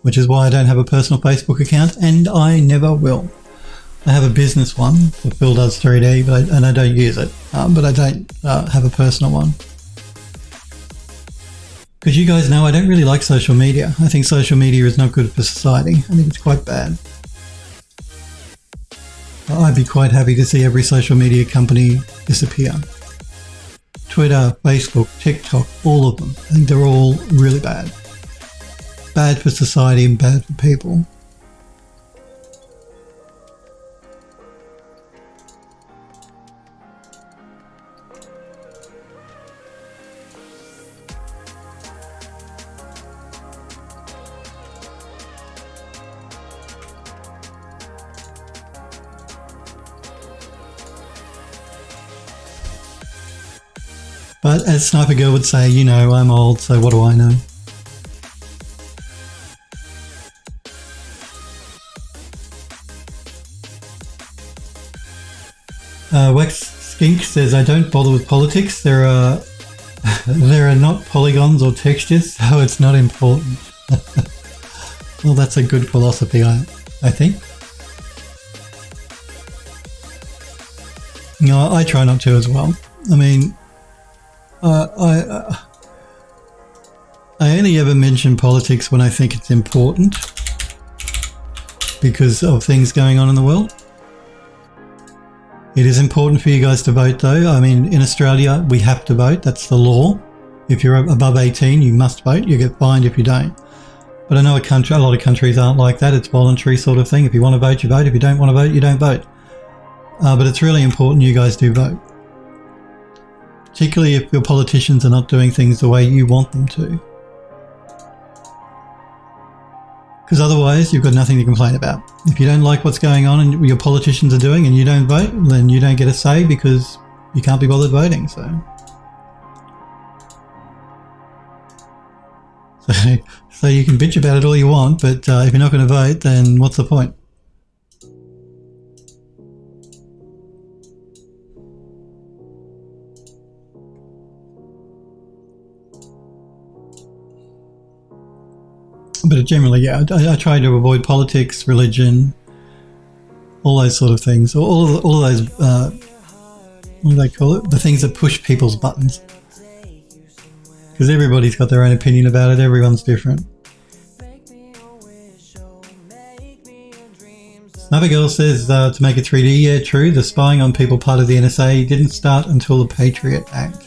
Which is why I don't have a personal Facebook account, and I never will. I have a business one that Phil does 3D, and I don't use it. But I don't have a personal one. Because you guys know I don't really like social media. I think social media is not good for society. I think it's quite bad. I'd be quite happy to see every social media company disappear. Twitter, Facebook, TikTok, all of them. I think they're all really bad. Bad for society and bad for people. But as Sniper Girl would say, you know, I'm old, so what do I know? Wax Skink says, I don't bother with politics. There are not polygons or textures, so it's not important. Well, that's a good philosophy, I think. No, I try not to as well. I mean, I only ever mention politics when I think it's important because of things going on in the world. It is important for you guys to vote though. I mean, in Australia, we have to vote. That's the law. If you're above 18, you must vote. You get fined if you don't. But I know a lot of countries aren't like that. It's voluntary sort of thing. If you want to vote, you vote. If you don't want to vote, you don't vote. But it's really important you guys do vote. Particularly if your politicians are not doing things the way you want them to. Because otherwise you've got nothing to complain about. If you don't like what's going on and your politicians are doing and you don't vote, then you don't get a say because you can't be bothered voting. So you can bitch about it all you want, but if you're not going to vote, then what's the point? But generally, yeah, I try to avoid politics, religion, all those sort of things. All of those, what do they call it? The things that push people's buttons. Because everybody's got their own opinion about it. Everyone's different. Another girl says to make it 3D. Yeah, true. The spying on people part of the NSA didn't start until the Patriot Act.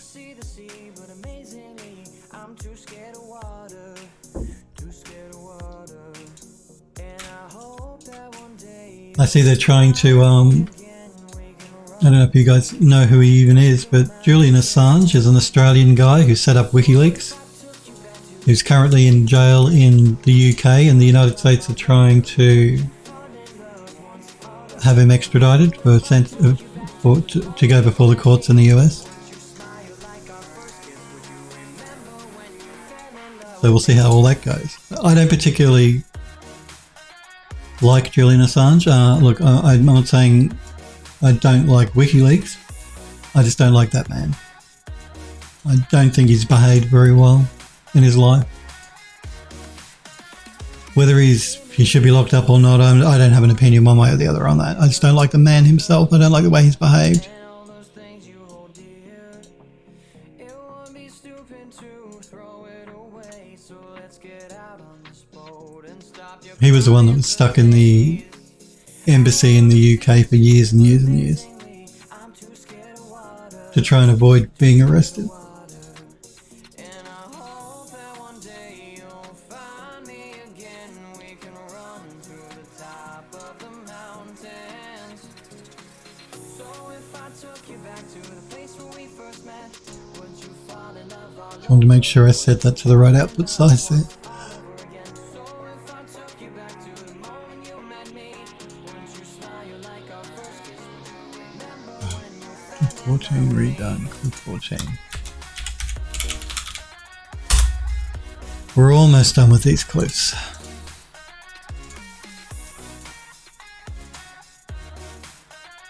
I see they're trying to, I don't know if you guys know who he even is, but Julian Assange is an Australian guy who set up WikiLeaks, who's currently in jail in the UK, and the United States are trying to have him extradited to go before the courts in the US. So we'll see how all that goes. I don't particularly like Julian Assange. Look, I'm not saying I don't like WikiLeaks. I just don't like that man. I don't think he's behaved very well. in his life. Whether he should be locked up or not, I don't have an opinion one way or the other on that. I just don't like the man himself. I don't like the way he's behaved. He was the one that was stuck in the embassy in the UK for years and years and years to try and avoid being arrested. I wanted to make sure I set that to the right output size there. 14 redone, 14. We're almost done with these clips.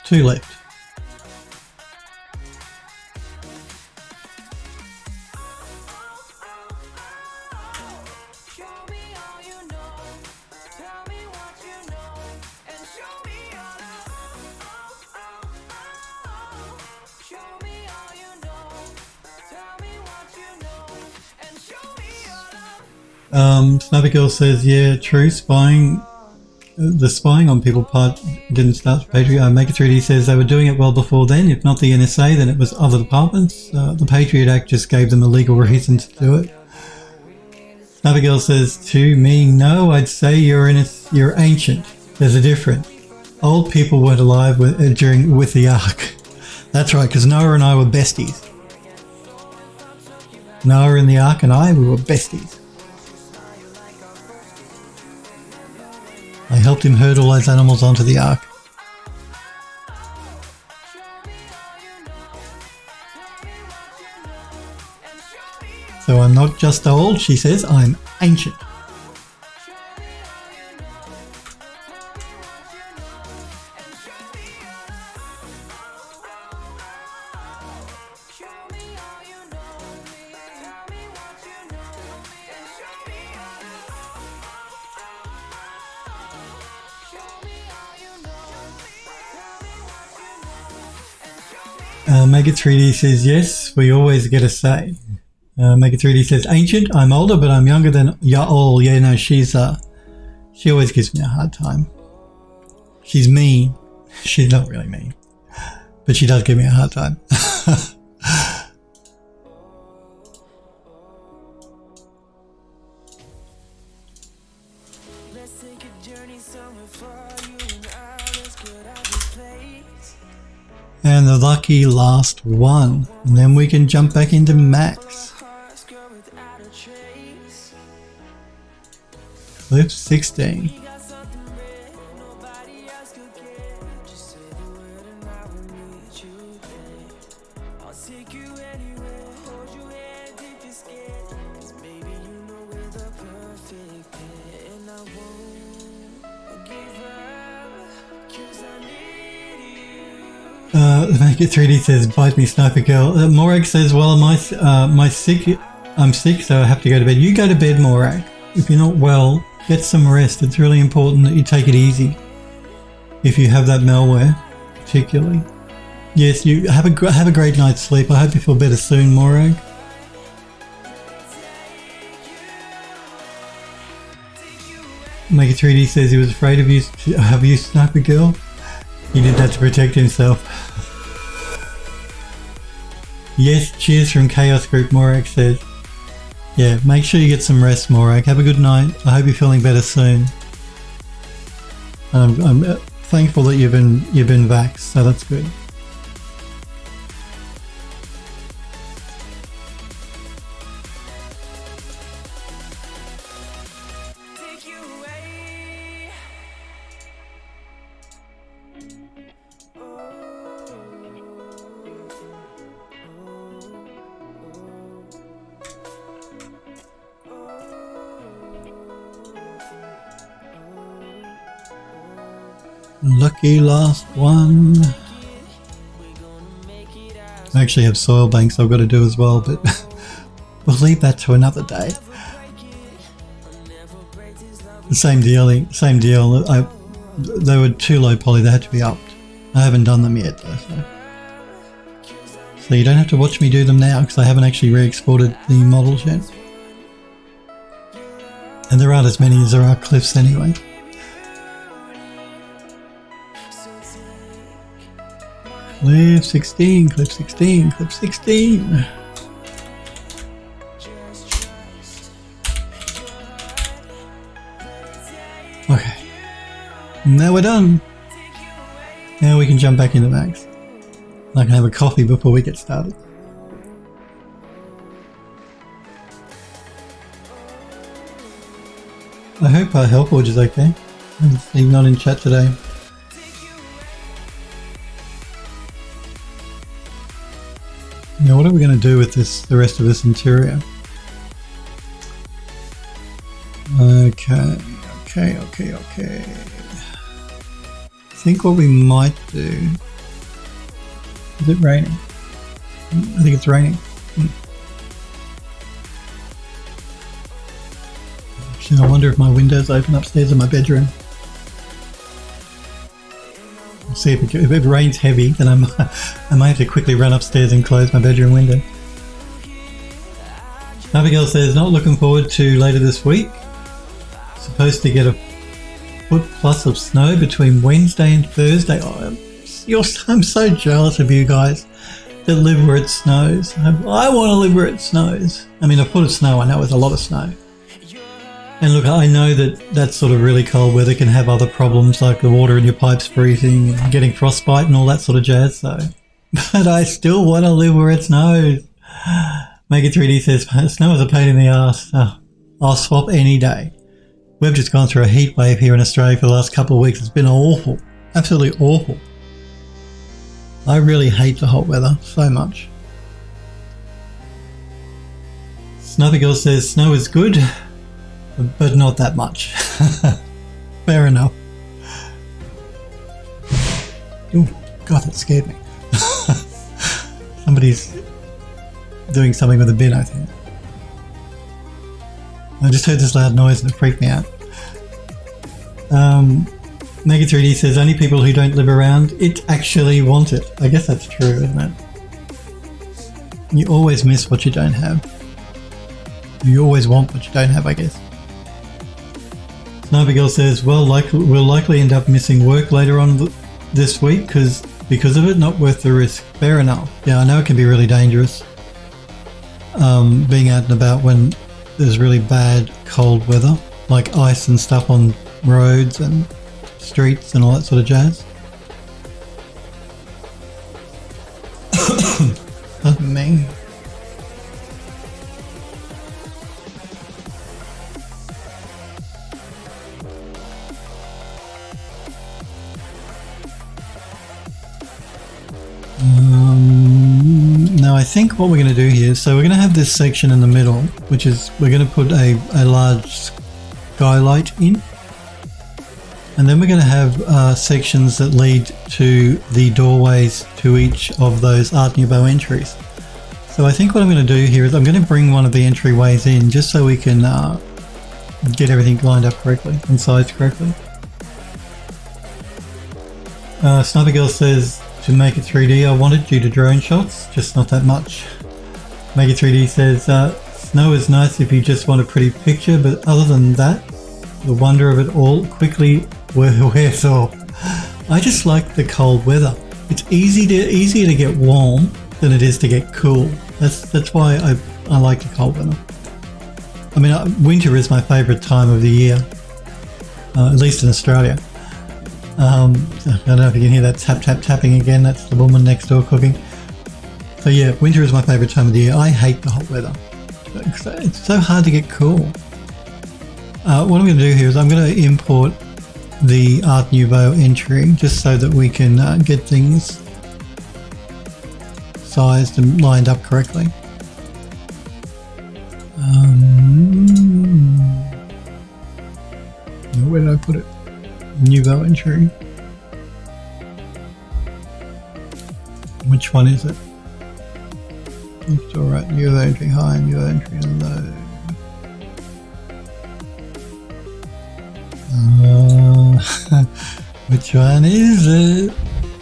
Two left. Sniper Girl says, yeah, true, the spying on people part didn't start for Patriot. Maker 3D says they were doing it well before then. If not the NSA, then it was other departments. The Patriot Act just gave them a legal reason to do it. Sniper Girl says, to me, no, I'd say you're ancient. There's a difference. Old people weren't alive with the Ark. That's right, because Noah and I were besties. Noah in the Ark and we were besties. I helped him herd all those animals onto the Ark. So I'm not just old, she says, I'm ancient. Mega 3D says, yes, we always get a say. Mega 3D says, ancient, I'm older, but I'm younger than y'all. Yeah, no, she always gives me a hard time. She's mean. She's not really mean, but she does give me a hard time. And the lucky last one, and then we can jump back into Max. Clip 16. Make it 3D says, bite me, Sniper Girl. Morag says, well, I'm sick, so I have to go to bed. You go to bed, Morag. If you're not well, get some rest. It's really important that you take it easy. If you have that malware, particularly. Yes, you have a great night's sleep. I hope you feel better soon, Morag. Make it 3D says he was afraid of you, Sniper Girl. He did that to protect himself. Yes, cheers from Chaos Group, Morag says. Yeah, make sure you get some rest, Morag. Have a good night. I hope you're feeling better soon. I'm thankful that you've been vaxxed, so that's good. Lucky last one. I actually have soil banks I've got to do as well, but we'll leave that to another day. The same deal. They were too low poly. They had to be upped. I haven't done them yet though. So you don't have to watch me do them now because I haven't actually re-exported the models yet. And there aren't as many as there are cliffs anyway. Cliff 16, cliff 16, cliff 16. Okay. Now we're done. Now we can jump back into Max. I can have a coffee before we get started. I hope our health forge is okay. He's not in chat today. Now what are we going to do with this, the rest of this interior? Okay. I think what we might do... Is it raining? I think it's raining. Actually, I wonder if my window's open upstairs in my bedroom. We'll see if it rains heavy, then I might have to quickly run upstairs and close my bedroom window. Abigail says, not looking forward to later this week. Supposed to get a foot plus of snow between Wednesday and Thursday. Oh, I'm so jealous of you guys that live where it snows. I want to live where it snows. I mean, a foot of snow I know is a lot of snow. And look, I know that sort of really cold weather can have other problems like the water in your pipes freezing and getting frostbite and all that sort of jazz, so. But I still want to live where it snows. Make It 3D says, snow is a pain in the ass. Oh, I'll swap any day. We've just gone through a heat wave here in Australia for the last couple of weeks. It's been awful. Absolutely awful. I really hate the hot weather so much. Snuffy Girl says, snow is good, but not that much. Fair enough. Oh, God, that scared me. Somebody's doing something with a bin, I think. I just heard this loud noise and it freaked me out. Mega 3D says, only people who don't live around it actually want it. I guess that's true, isn't it? You always miss what you don't have. You always want what you don't have, I guess. Sniper Girl says, well, we'll likely end up missing work later on this week because of it, not worth the risk. Fair enough. Yeah, I know it can be really dangerous being out and about when there's really bad cold weather, like ice and stuff on roads and streets and all that sort of jazz. Pardon me. Now I think what we're going to do here, so we're going to have this section in the middle, which is we're going to put a large skylight in, and then we're going to have sections that lead to the doorways to each of those Art Nouveau entries. So I think what I'm going to do here is I'm going to bring one of the entryways in just so we can get everything lined up correctly and sized correctly. Sniper Girl says, to make it 3D, I wanted you to drone shots, just not that much. Make It 3D says, snow is nice if you just want a pretty picture, but other than that, the wonder of it all quickly wears off. I just like the cold weather. It's easier to get warm than it is to get cool. That's why I like the cold weather. I mean, winter is my favourite time of the year, at least in Australia. I don't know if you can hear that tapping again. That's the woman next door cooking. So yeah, winter is my favourite time of the year. I hate the hot weather. It's so hard to get cool. What I'm going to do here is I'm going to import the Art Nouveau entry just so that we can get things sized and lined up correctly. Where did I put it? Nouveau entry. Which one is it? Alright, new entry high, new entry low. Which one is it?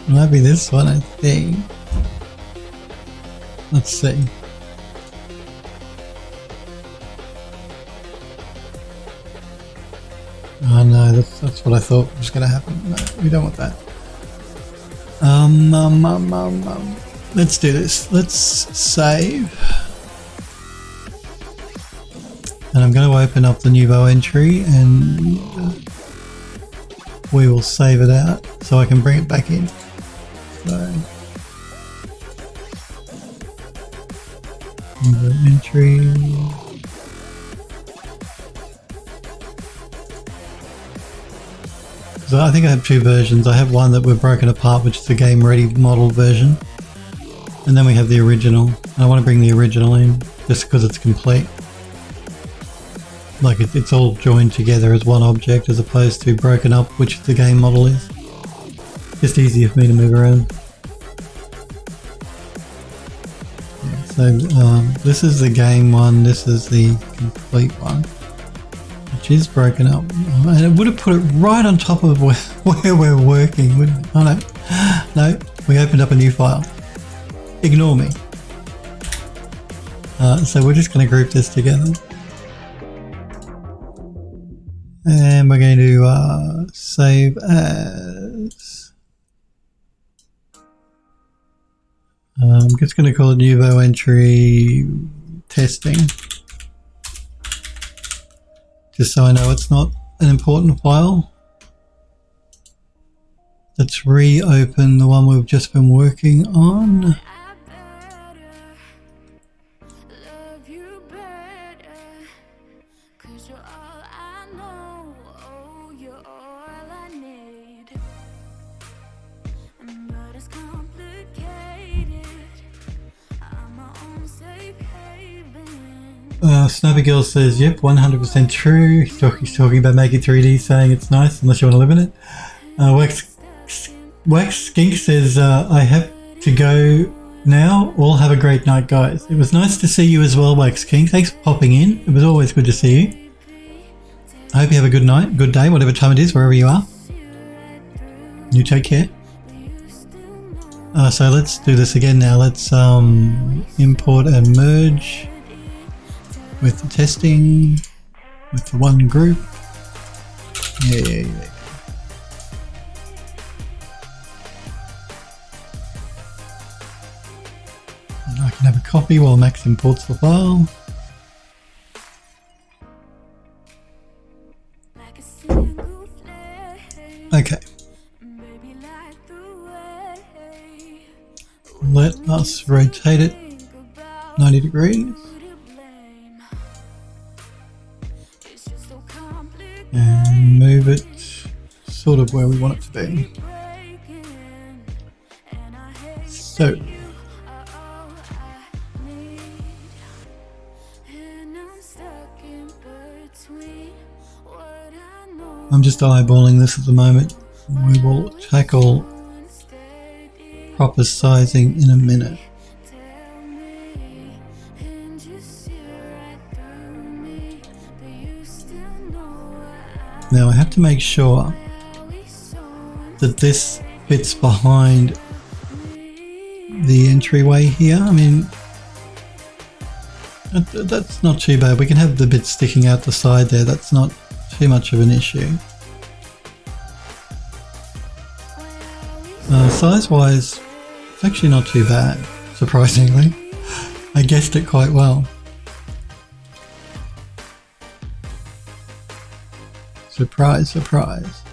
Might be this one, I think. Let's see. Oh no, that's what I thought was going to happen. No, we don't want that. Let's do this. Let's save. And I'm going to open up the Nouveau entry and we will save it out so I can bring it back in. So, Nouveau entry. So I think I have two versions. I have one that we've broken apart, which is the game ready model version. And then we have the original. And I want to bring the original in just because it's complete. Like it's all joined together as one object as opposed to broken up, which the game model is. Just easier for me to move around. Yeah, so this is the game one, this is the complete one. Which is broken up. And it would have put it right on top of where we're working, wouldn't it? Oh no. No, we opened up a new file. Ignore me. So we're just going to group this together. And we're going to save as. I'm just going to call it Nouveau entry testing. Just so I know it's not an important file. Let's reopen the one we've just been working on. Snappy Girl says, yep, 100% true. He's talking about making 3D, saying it's nice unless you want to live in it. Wax Skink says, I have to go now. All have a great night, guys. It was nice to see you as well, Wax Skink. Thanks for popping in. It was always good to see you. I hope you have a good night, good day, whatever time it is, wherever you are. You take care. So let's do this again now. Let's import and merge with the testing, with the one group. Yeah. And I can have a copy while Max imports the file. Okay. Let us rotate it 90 degrees. And move it sort of where we want it to be. So I'm just eyeballing this at the moment. We will tackle proper sizing in a minute. Now I have to make sure that this fits behind the entryway here. I mean, that's not too bad. We can have the bit sticking out the side there. That's not too much of an issue. Size-wise, it's actually not too bad, surprisingly. I guessed it quite well. Surprise, surprise.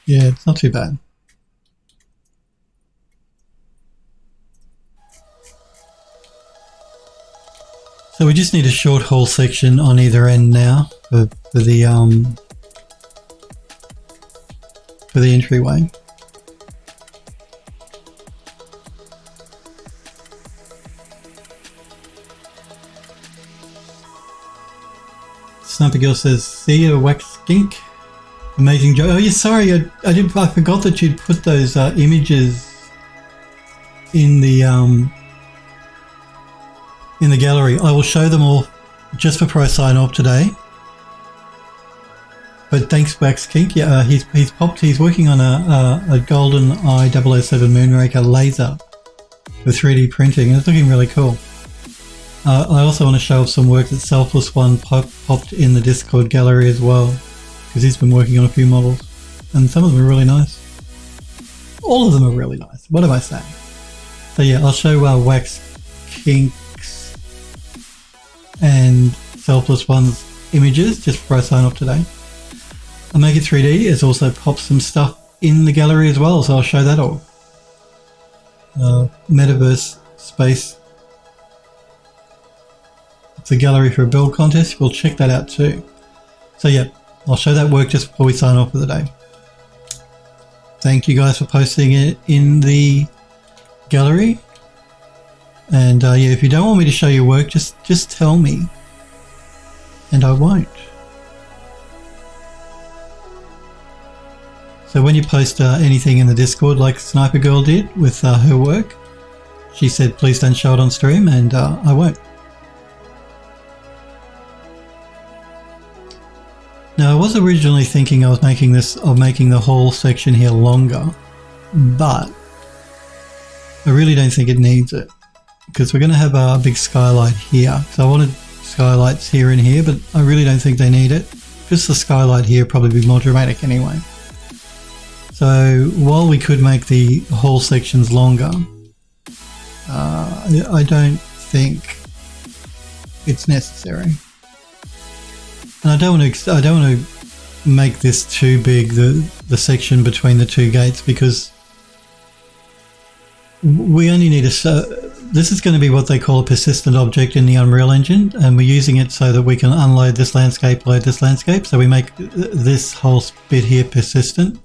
Yeah, it's not too bad. So we just need a short haul section on either end now for the entryway. Sniper Girl says, see you, Wax Skink. Amazing job. Oh yeah, sorry, I forgot that you'd put those images in the gallery. I will show them all just for pro sign off today. But thanks, Wax Kink. Yeah, he's working on a golden eye 007 Moonraker laser with 3D printing, and it's looking really cool. I also want to show off some work that Selfless One popped in the Discord gallery as well, because he's been working on a few models, and some of them are really nice. All of them are really nice. What am I saying? So yeah, I'll show Wax Kink's and Selfless One's images just before I sign off today. I'll Make It 3D has also popped some stuff in the gallery as well, so I'll show that all. Metaverse Space. It's a gallery for a build contest. We'll check that out too. So yeah, I'll show that work just before we sign off for the day. Thank you guys for posting it in the gallery. And yeah, if you don't want me to show your work, just tell me, and I won't. So when you post anything in the Discord, like Sniper Girl did with her work, she said please don't show it on stream, and I won't. Now, I was originally thinking I was making the whole section here longer, but I really don't think it needs it, because we're going to have a big skylight here. So I wanted skylights here and here, but I really don't think they need it. Just the skylight here probably be more dramatic anyway. So while we could make the whole sections longer, I don't think it's necessary. And I don't want to make this too big, the section between the two gates, because we only need this is going to be what they call a persistent object in the Unreal Engine, and we're using it so that we can unload this landscape, load this landscape, so we make this whole bit here persistent,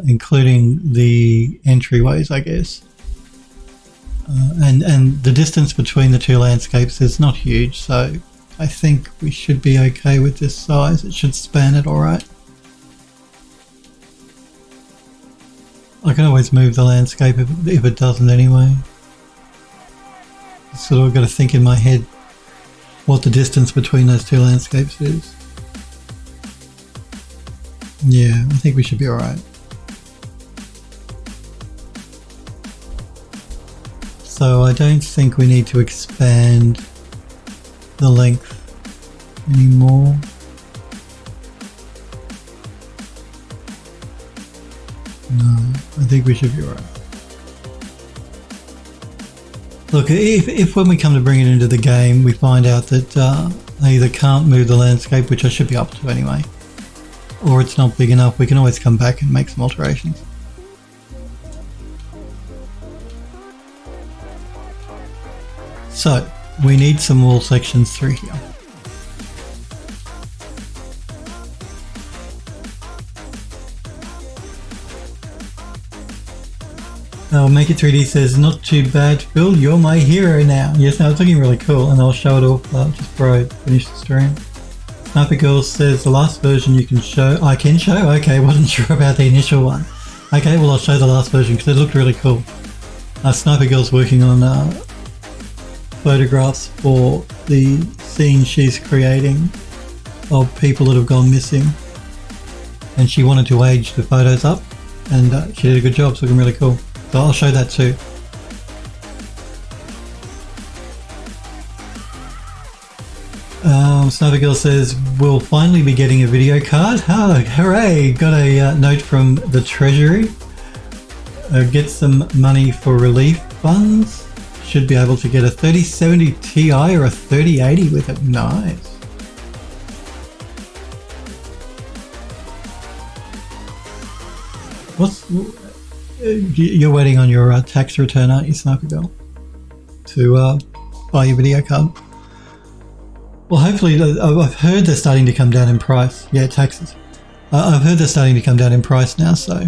including the entryways, I guess. And the distance between the two landscapes is not huge, so I think we should be okay with this size. It should span it alright. I can always move the landscape if it doesn't anyway. So I've got to think in my head what the distance between those two landscapes is. Yeah, I think we should be alright. So I don't think we need to expand the length anymore. No, I think we should be alright. Look, if when we come to bring it into the game we find out that I either can't move the landscape, which I should be up to anyway, or it's not big enough, we can always come back and make some alterations. So, we need some wall sections through here. Make It 3D says, not too bad, Phil, you're my hero now. Yes, no, it's looking really cool, and I'll show it off just before I finish the stream. Sniper Girl says, the last version you can show. I can show? Okay, wasn't sure about the initial one. Okay, well I'll show the last version because it looked really cool. Sniper Girl's working on photographs for the scene she's creating of people that have gone missing, and she wanted to age the photos up, and she did a good job. It's looking really cool, so I'll show that too. Sniper Girl says we'll finally be getting a video card. Oh, hooray, got a note from the Treasury. Get some money for relief funds. Should be able to get a 3070 Ti or a 3080 with it. Nice. You're waiting on your tax return, aren't you, Sniper Girl, to buy your video card? Well, hopefully, I've heard they're starting to come down in price. Yeah, taxes. I've heard they're starting to come down in price now, so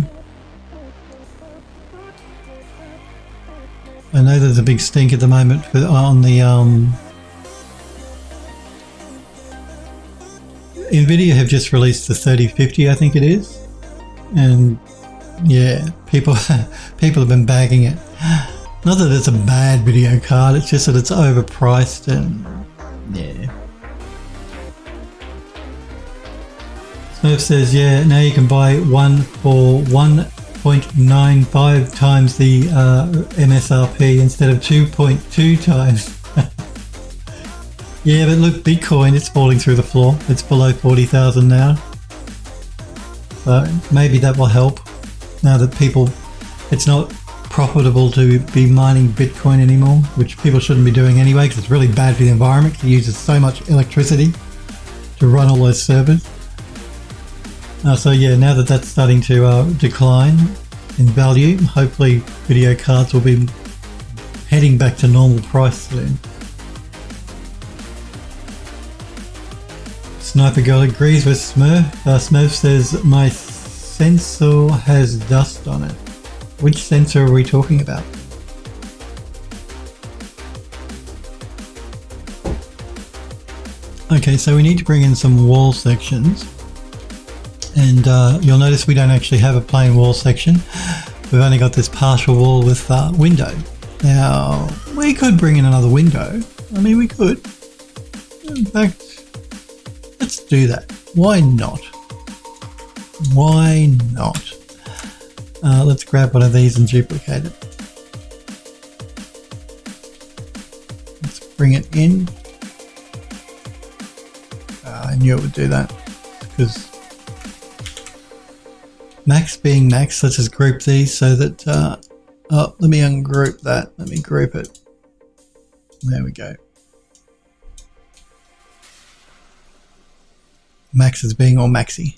I know there's a big stink at the moment on the Nvidia have just released the 3050, I think it is, and Yeah, people have been bagging it. Not that it's a bad video card, it's just that it's overpriced and yeah. Smurf says, yeah, now you can buy one for 1.95 times the MSRP instead of 2.2 times. Yeah, but look, Bitcoin, it's falling through the floor. It's below 40,000 now. So maybe that will help now that it's not profitable to be mining Bitcoin anymore, which people shouldn't be doing anyway because it's really bad for the environment. It uses so much electricity to run all those servers. So yeah, now that that's starting to decline in value, hopefully video cards will be heading back to normal price soon. Sniper Girl agrees with Smurf. Smurf says, my sensor has dust on it. Which sensor are we talking about? Okay, so we need to bring in some wall sections. And you'll notice we don't actually have a plain wall section. We've only got this partial wall with window. Now, we could bring in another window. I mean, we could. In fact, let's do that. Why not? Why not? Let's grab one of these and duplicate it. Let's bring it in. I knew it would do that because Max being Max, let's just group these so that, let me ungroup that. Let me group it. There we go. Max is being all maxy.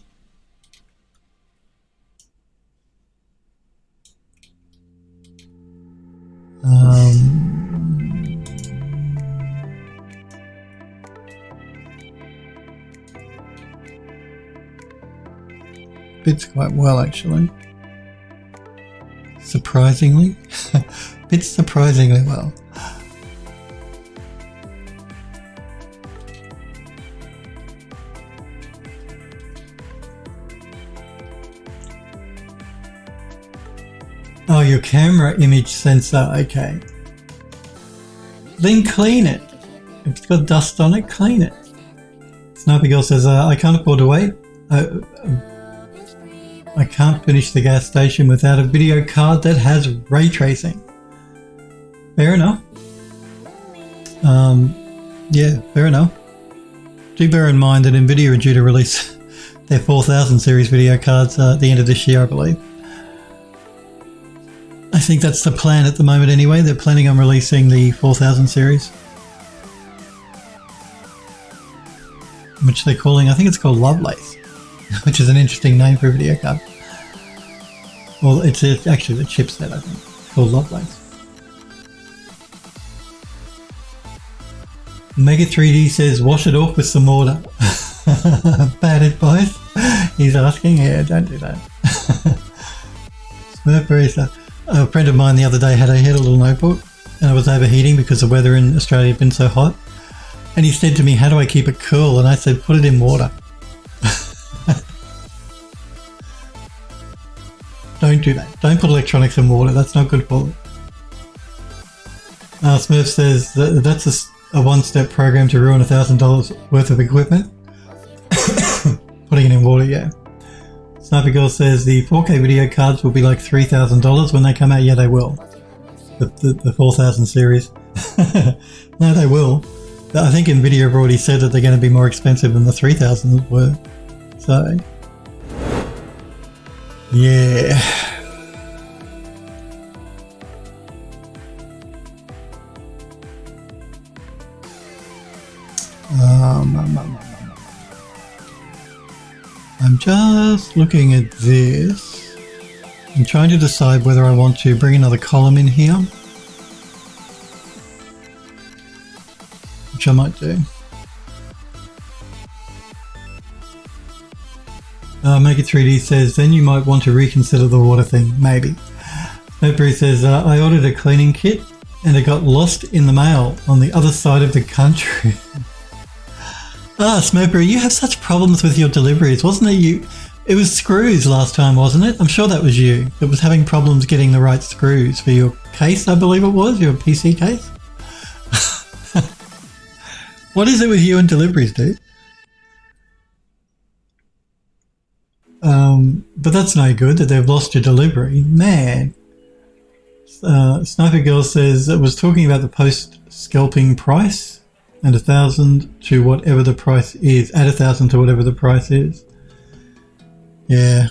Fits quite well actually. Surprisingly. Fits surprisingly well. Oh, your camera image sensor, okay. Then clean it. If it's got dust on it, clean it. Sniper Girl says, I can't afford to wait. I can't finish the gas station without a video card that has ray tracing. Fair enough. Yeah, fair enough. Do bear in mind that NVIDIA are due to release their 4000 series video cards at the end of this year, I believe. I think that's the plan at the moment anyway. They're planning on releasing the 4000 series. Which they're calling, I think it's called Lovelace. Which is an interesting name for a video card. Well, it's actually the chipset, I think. It's called Lovelace. Mega 3D says, wash it off with some water. Bad advice. He's asking, yeah, don't do that. Smurf Barista. A friend of mine the other day had a little notebook and it was overheating because the weather in Australia had been so hot. And he said to me, how do I keep it cool? And I said, put it in water. Don't do that. Don't put electronics in water. That's not good for it. Smurf says that's a one-step program to ruin $1,000 worth of equipment. Putting it in water, yeah. Sniper Girl says the 4K video cards will be like $3,000 when they come out. Yeah, they will. The 4000 series. No, they will. I think NVIDIA have already said that they're going to be more expensive than the 3000 were. So, yeah. I'm just looking at this. I'm trying to decide whether I want to bring another column in here, which I might do. Make It 3D says, then you might want to reconsider the water thing, maybe. Snowberry says, I ordered a cleaning kit and it got lost in the mail on the other side of the country. Smurfberry, you have such problems with your deliveries. Wasn't it It was screws last time, wasn't it? I'm sure that was you that was having problems getting the right screws for your case, I believe it was, your PC case. What is it with you and deliveries, dude? But that's no good that they've lost your delivery. Man. Sniper Girl says it was talking about the post-scalping price and 1,000 to whatever the price is. Add 1,000 to whatever the price is. Yeah.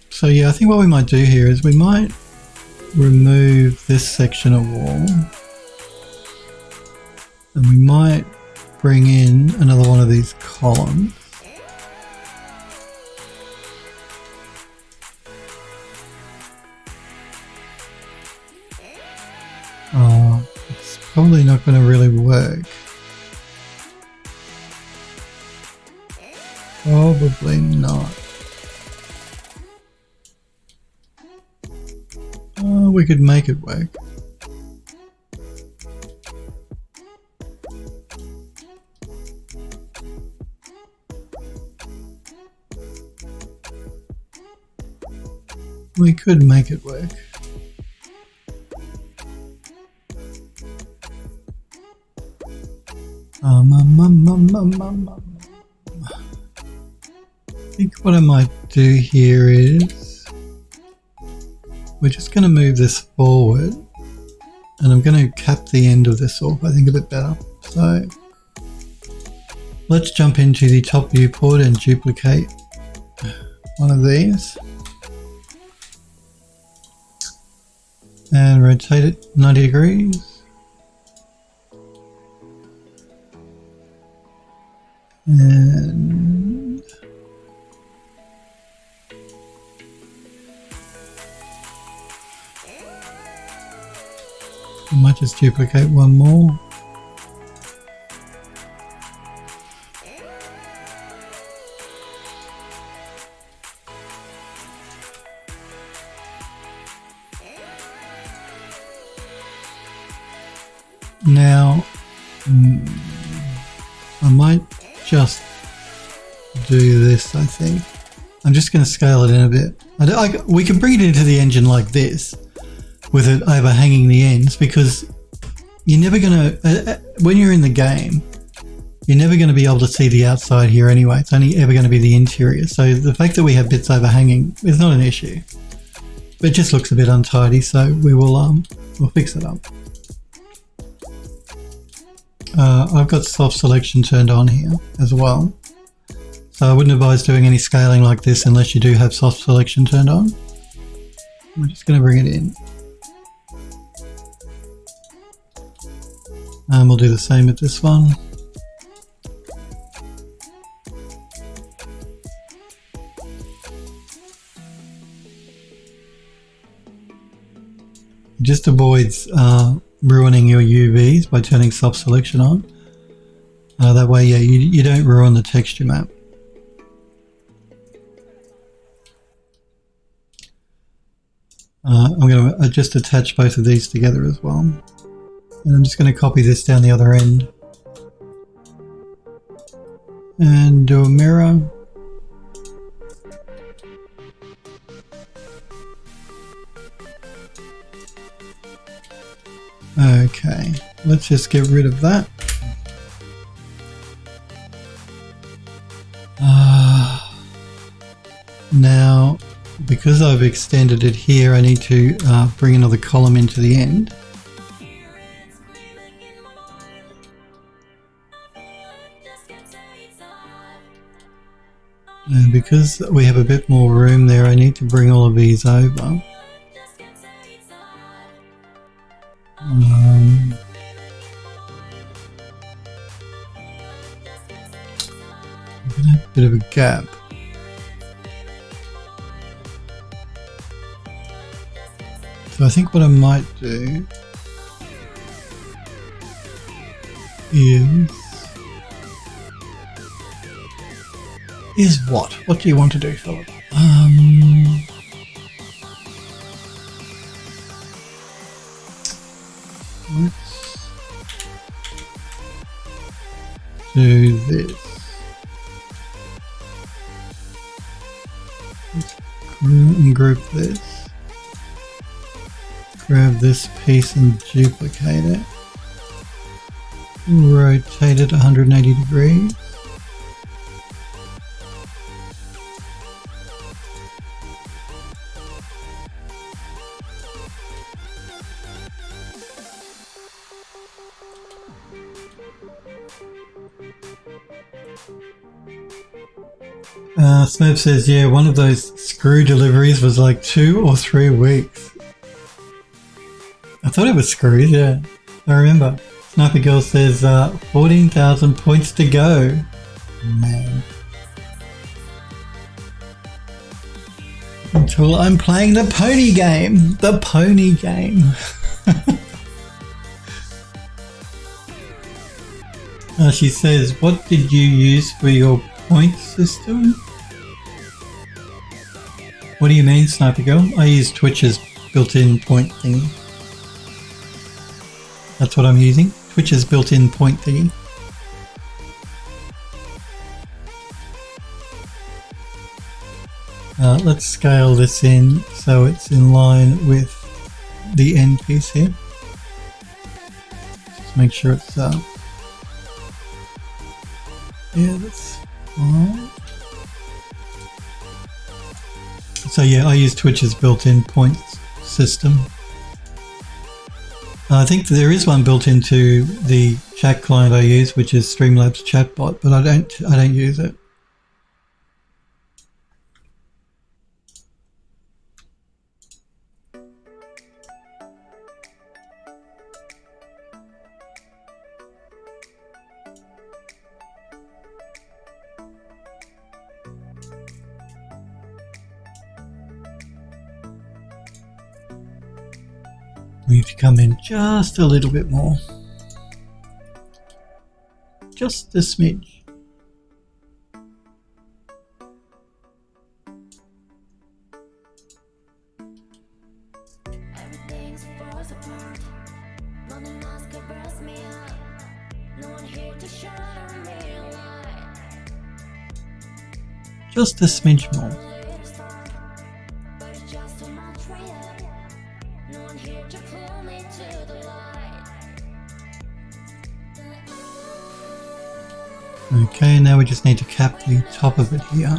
So yeah, I think what we might do here is we might remove this section of wall. And we might bring in another one of these columns. Oh, it's probably not going to really work. Probably not. Oh, we could make it work. We could make it work. I think what I might do here is we're just going to move this forward and I'm going to cap the end of this off, I think a bit better. So let's jump into the top viewport and duplicate one of these and rotate it 90 degrees. And I might just duplicate one more. Now, I might just do this, I think. I'm just going to scale it in a bit. We can bring it into the engine like this, with it overhanging the ends, because you're never going to, when you're in the game, you're never going to be able to see the outside here anyway. It's only ever going to be the interior. So the fact that we have bits overhanging is not an issue. But it just looks a bit untidy, so we'll fix it up. I've got soft selection turned on here as well. So I wouldn't advise doing any scaling like this unless you do have soft selection turned on. I'm just going to bring it in. And we'll do the same with this one. Just avoids ruining your UVs by turning soft selection on. That way, yeah, you don't ruin the texture map. I'm going to just attach both of these together as well. And I'm just going to copy this down the other end. And do a mirror. Okay, let's just get rid of that. Now, because I've extended it here, I need to bring another column into the end. And because we have a bit more room there, I need to bring all of these over. A bit of a gap. So I think what I might do is what? What do you want to do, Philip? Let's do this. And group this. Grab this piece and duplicate it. Rotate it 180 degrees. Smurf says, yeah, one of those screw deliveries was like 2 or 3 weeks. I thought it was screws, yeah. I remember. Sniper Girl says, 14,000 points to go. Man. Until I'm playing the pony game. The pony game. She says, what did you use for your point system? What do you mean, Sniper Girl? I use Twitch's built-in point thingy. That's what I'm using. Twitch's built-in point thingy. Let's scale this in so it's in line with the end piece here. Just make sure it's yeah, that's fine. So yeah, I use Twitch's built-in points system. I think there is one built into the chat client I use, which is Streamlabs chatbot, but I don't use it. We need to come in just a little bit more. Just a smidge. Just a smidge more. Okay, now we just need to cap the top of it here.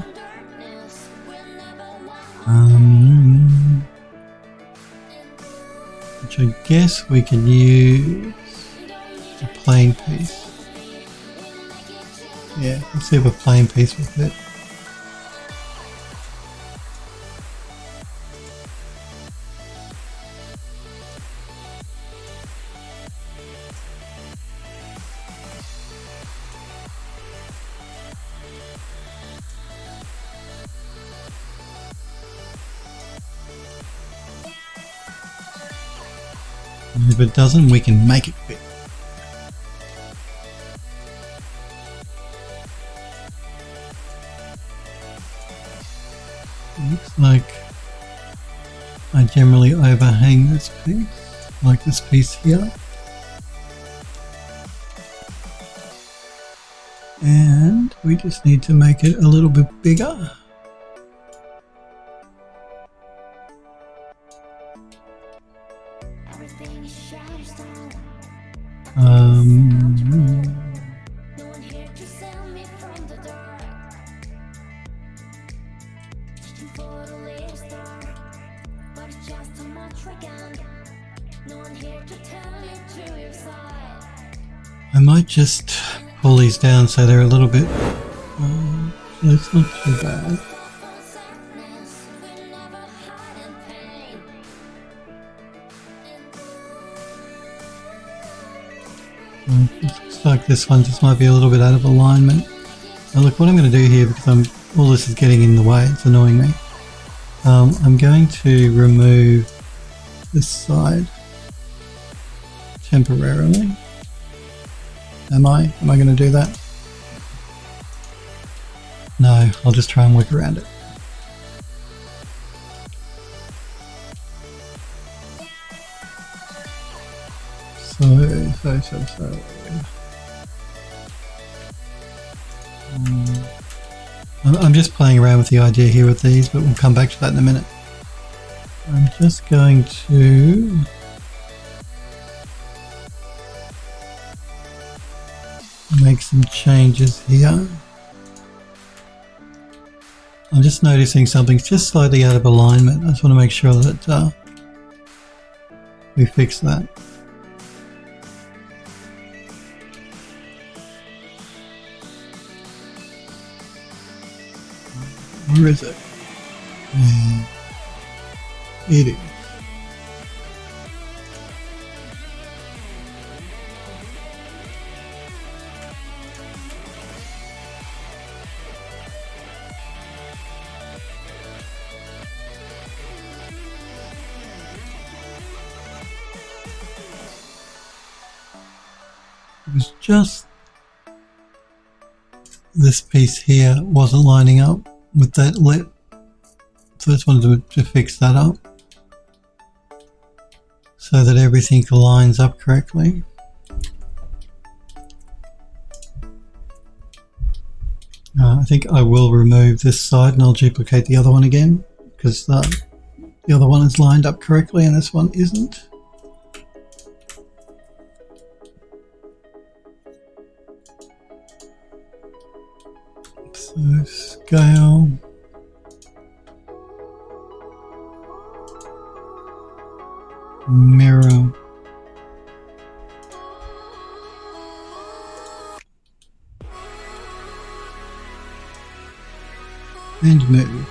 Which I guess we can use a plain piece. Yeah, let's see if a plain piece will fit. If it doesn't, we can make it fit. Looks like I generally overhang this piece, like this piece here. And we just need to make it a little bit bigger. I might just pull these down so they're a little bit, it's not too bad. It looks like this one just might be a little bit out of alignment. Now look, what I'm going to do here, because all this is getting in the way, it's annoying me. I'm going to remove this side temporarily. Am I going to do that? No, I'll just try and work around it. So. I'm just playing around with the idea here with these, but we'll come back to that in a minute. I'm just going to make some changes here. I'm just noticing something's just slightly out of alignment. I just want to make sure that we fix that. Where is it? It is. It was just this piece here wasn't lining up with that lip, so I just wanted to fix that up so that everything lines up correctly. I think I will remove this side and I'll duplicate the other one again, because the other one is lined up correctly and this one isn't. So scale, mirror, and move.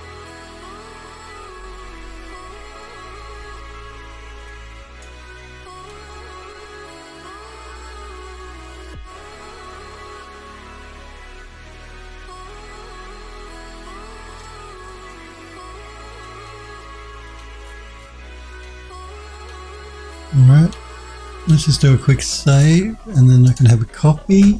Alright, let's just do a quick save and then I can have a copy.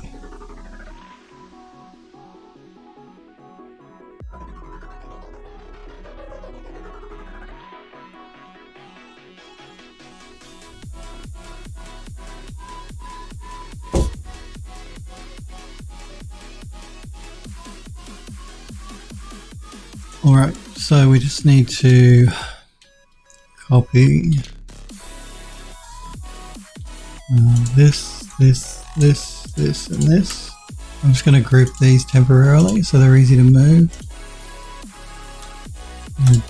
Alright, so we just need to copy this, and this. I'm just going to group these temporarily so they're easy to move.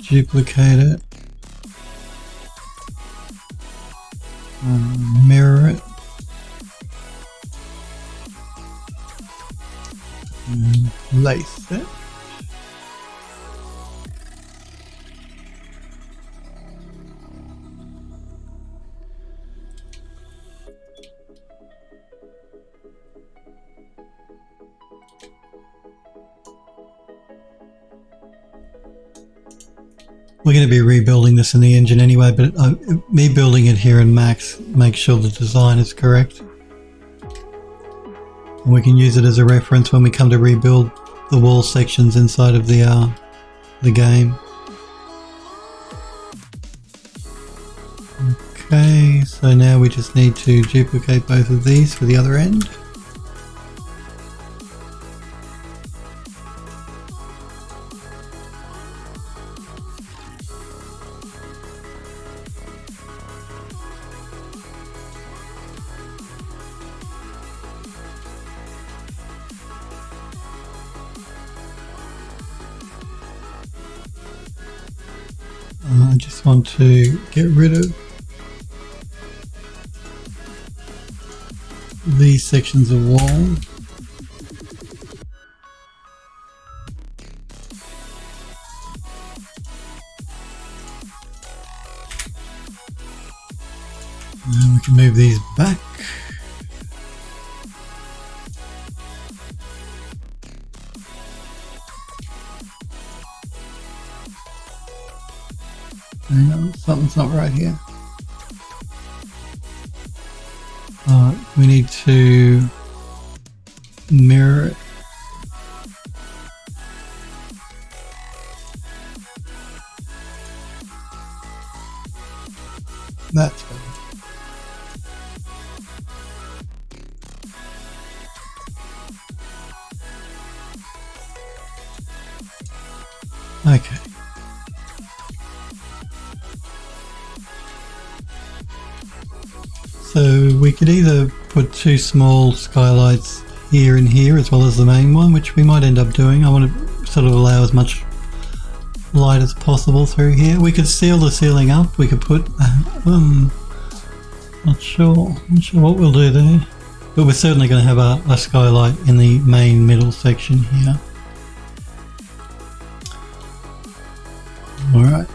Duplicate it. Mirror it. And lace it. We're going to be rebuilding this in the engine anyway, but me building it here in Max makes sure the design is correct. And we can use it as a reference when we come to rebuild the wall sections inside of the game. Okay, so now we just need to duplicate both of these for the other end. I just want to get rid of these sections of wall. And we can move these back. Hang on, something's not right here. We need to mirror it. That's better. Okay. So we could either put two small skylights here and here as well as the main one, which we might end up doing. I want to sort of allow as much light as possible through here. We could seal the ceiling up. We could put not sure what we'll do there, but we're certainly going to have a skylight in the main middle section here. All right.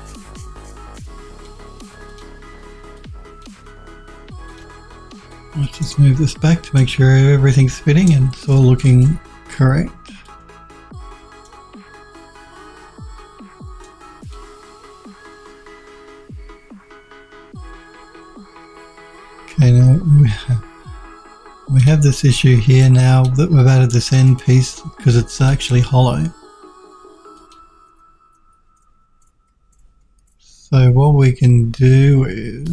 Let's just move this back to make sure everything's fitting and it's all looking correct. Okay, now we have this issue here now that we've added this end piece because it's actually hollow. So what we can do is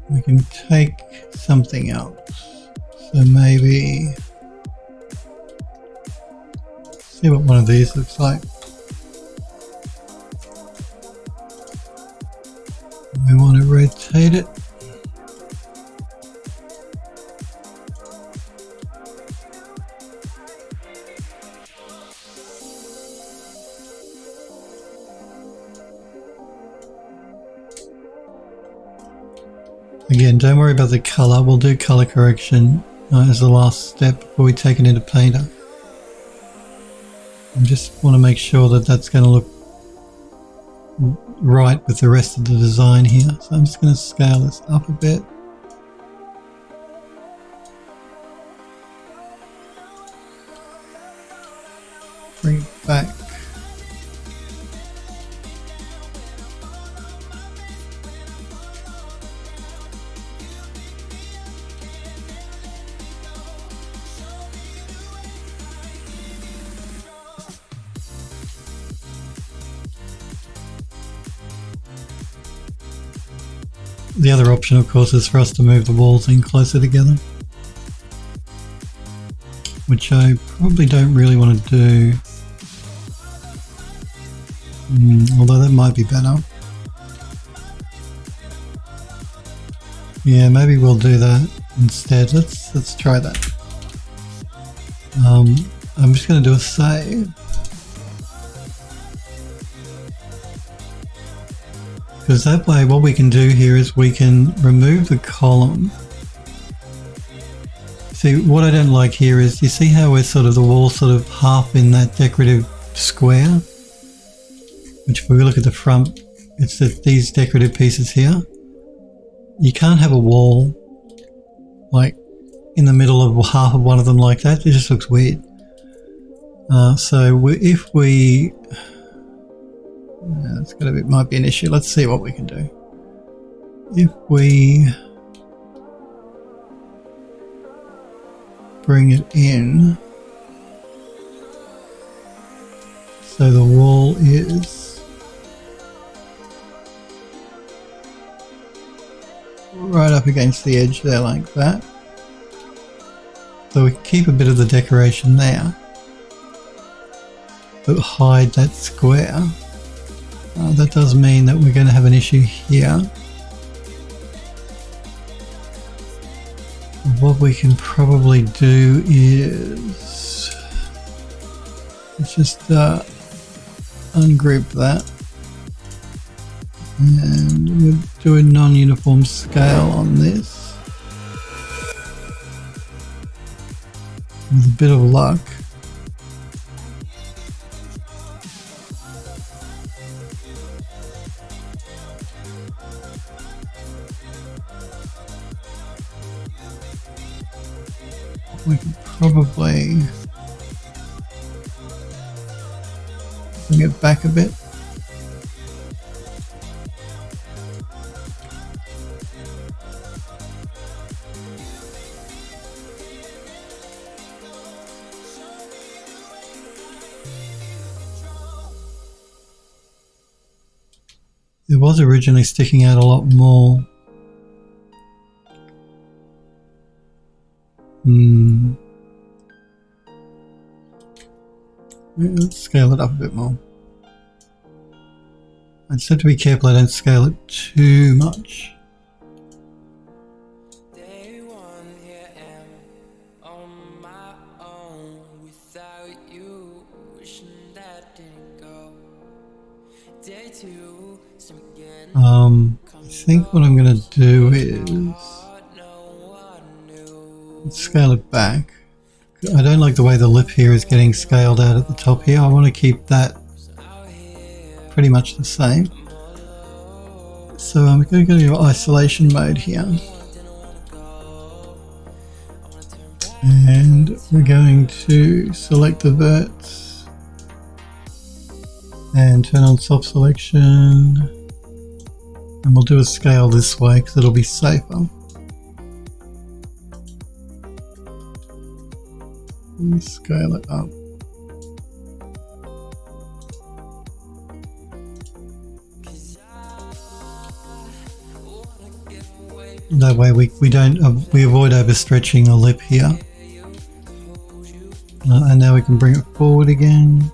we can take something else. So maybe see what one of these looks like. We want to rotate it. Again, don't worry about the color. We'll do color correction as the last step before we take it into Painter. I just want to make sure that that's going to look right with the rest of the design here. So I'm just going to scale this up a bit. Bring it back. The other option, of course, is for us to move the walls in closer together, which I probably don't really want to do, although that might be better. Yeah, maybe we'll do that instead. Let's try that. I'm just going to do a save. Because that way what we can do here is we can remove the column. See, what I don't like here is, you see how we're sort of the wall sort of half in that decorative square? Which if we look at the front, it's these decorative pieces here. You can't have a wall like in the middle of half of one of them like that. It just looks weird. If we... It's gonna be, might be an issue. Let's see what we can do. If we bring it in, so the wall is right up against the edge there like that. So we keep a bit of the decoration there, but hide that square. That does mean that we're going to have an issue here. What we can probably do is let's just ungroup that, and we'll do a non-uniform scale on this. With a bit of luck, we can probably bring it back a bit. It was originally sticking out a lot more. Let's scale it up a bit more. I just have to be careful I don't scale it too much. I think what I'm going to do is let's scale it back. I don't like the way the lip here is getting scaled out at the top here. I want to keep that pretty much the same. So I'm going to go to your isolation mode here. And we're going to select the verts and turn on soft selection. And we'll do a scale this way because it'll be safer. And scale it up. That way we avoid overstretching the lip here. And now we can bring it forward again.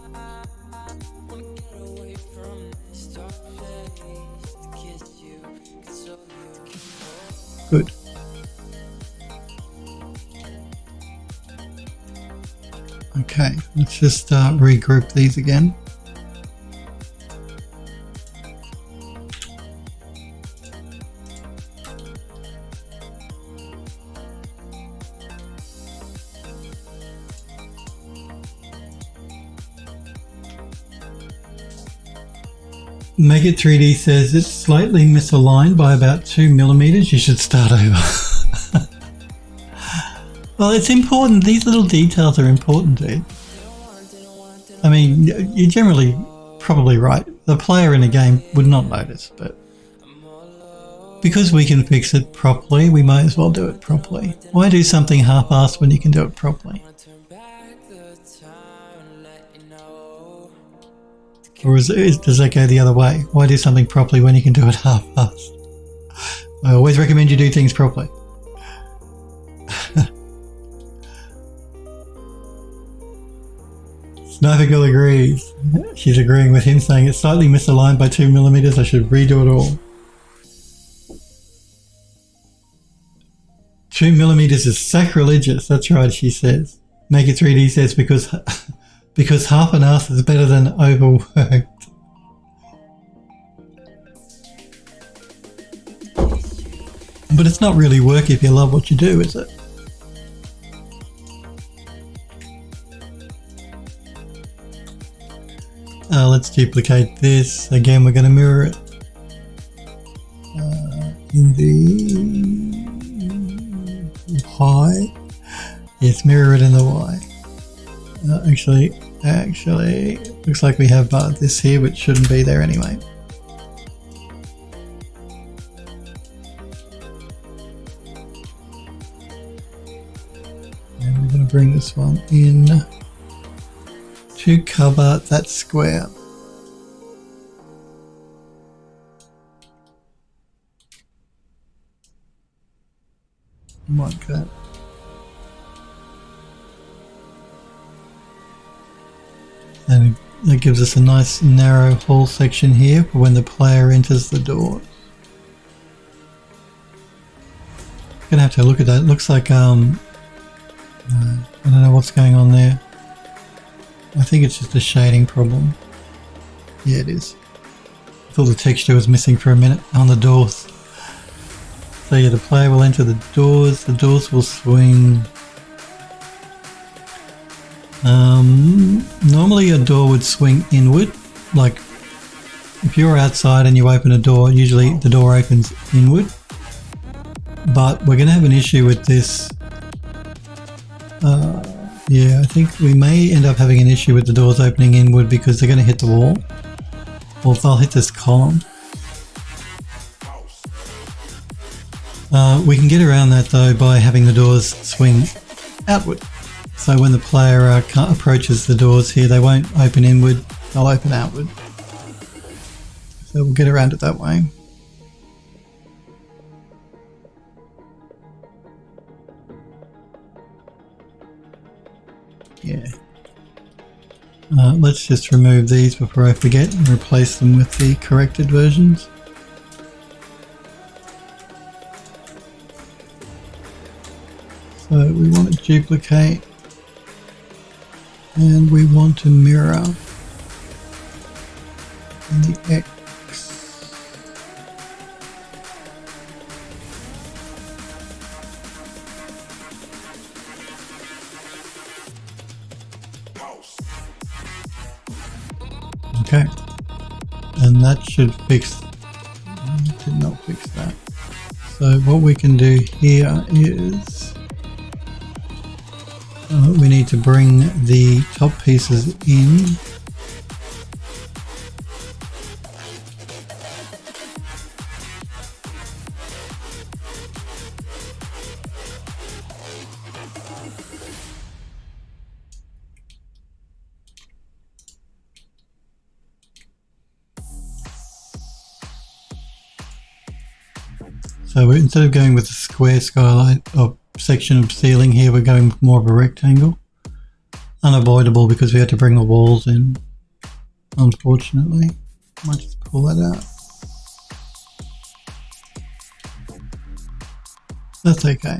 Good. Okay, let's just regroup these again. Make It 3D says it's slightly misaligned by about 2 millimeters. You should start over. Well, it's important. These little details are important, dude. I mean, you're generally probably right. The player in a game would not notice, but because we can fix it properly, we might as well do it properly. Why do something half-assed when you can do it properly? Or does that go the other way? Why do something properly when you can do it half-assed? I always recommend you do things properly. Sniper Girl agrees. She's agreeing with him, saying it's slightly misaligned by 2 millimeters. I should redo it all. 2 millimeters is sacrilegious. That's right, she says. Make It 3D says because half an ass is better than overworked. But it's not really work if you love what you do, is it? Let's duplicate this. Again, we're going to mirror it in the Y. Yes, mirror it in the Y. Actually, looks like we have this here, which shouldn't be there anyway. And we're going to bring this one in to cover that square. Like that. And that gives us a nice narrow hall section here for when the player enters the door. Gonna have to look at that. It looks like I don't know what's going on there. I think it's just a shading problem. Yeah, it is. I thought the texture was missing for a minute on the doors. So yeah, the player will enter the doors will swing. Normally a door would swing inward, like if you're outside and you open a door, usually the door opens inward. But we're going to have an issue with this. Yeah, I think we may end up having an issue with the doors opening inward because they're going to hit the wall. Or they'll hit this column. We can get around that though by having the doors swing outward. So when the player approaches the doors here, they won't open inward, they'll open outward. So we'll get around it that way. Let's just remove these before I forget and replace them with the corrected versions. So we want to duplicate and we want to mirror in the X. Okay, and that should fix, it did not fix that. So what we can do here is we need to bring the top pieces in. So instead of going with a square skylight or section of ceiling here, we're going with more of a rectangle. Unavoidable because we had to bring the walls in, unfortunately. Might just pull that out. That's okay.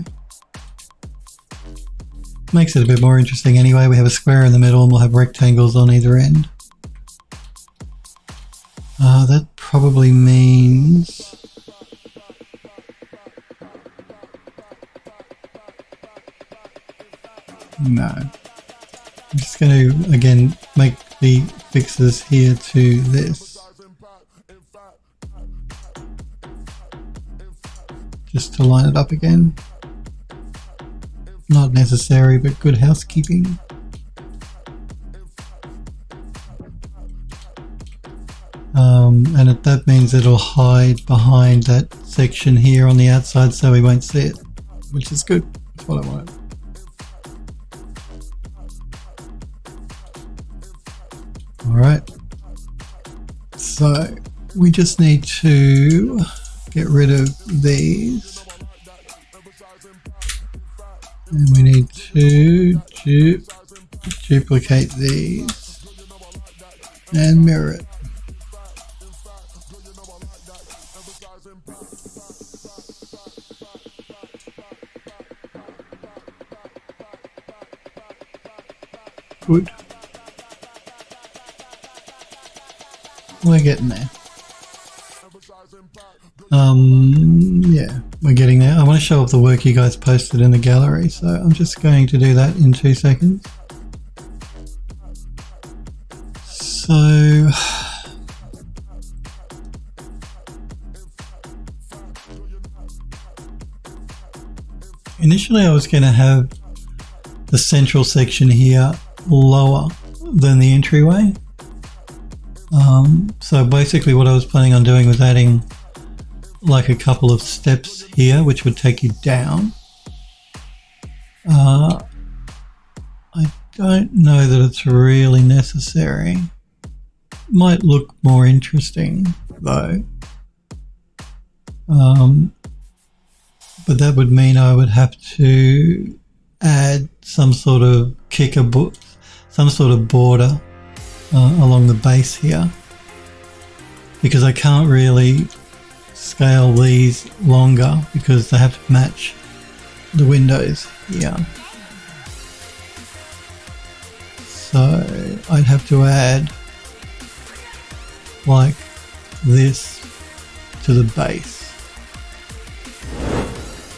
Makes it a bit more interesting anyway. We have a square in the middle and we'll have rectangles on either end. That probably means no. I'm just going to again make the fixes here to this, just to line it up again. Not necessary, but good housekeeping. And that means it'll hide behind that section here on the outside so we won't see it, which is good. That's what I wanted. Alright, so we just need to get rid of these, and we need to duplicate these and mirror it. Good. We're getting there. Yeah, we're getting there. I want to show off the work you guys posted in the gallery, so I'm just going to do that in 2 seconds. So initially I was going to have the central section here lower than the entryway. So basically what I was planning on doing was adding like a couple of steps here which would take you down. I don't know that it's really necessary. Might look more interesting though. But that would mean I would have to add some sort of some sort of border along the base here, because I can't really scale these longer because they have to match the windows here. So I'd have to add like this to the base,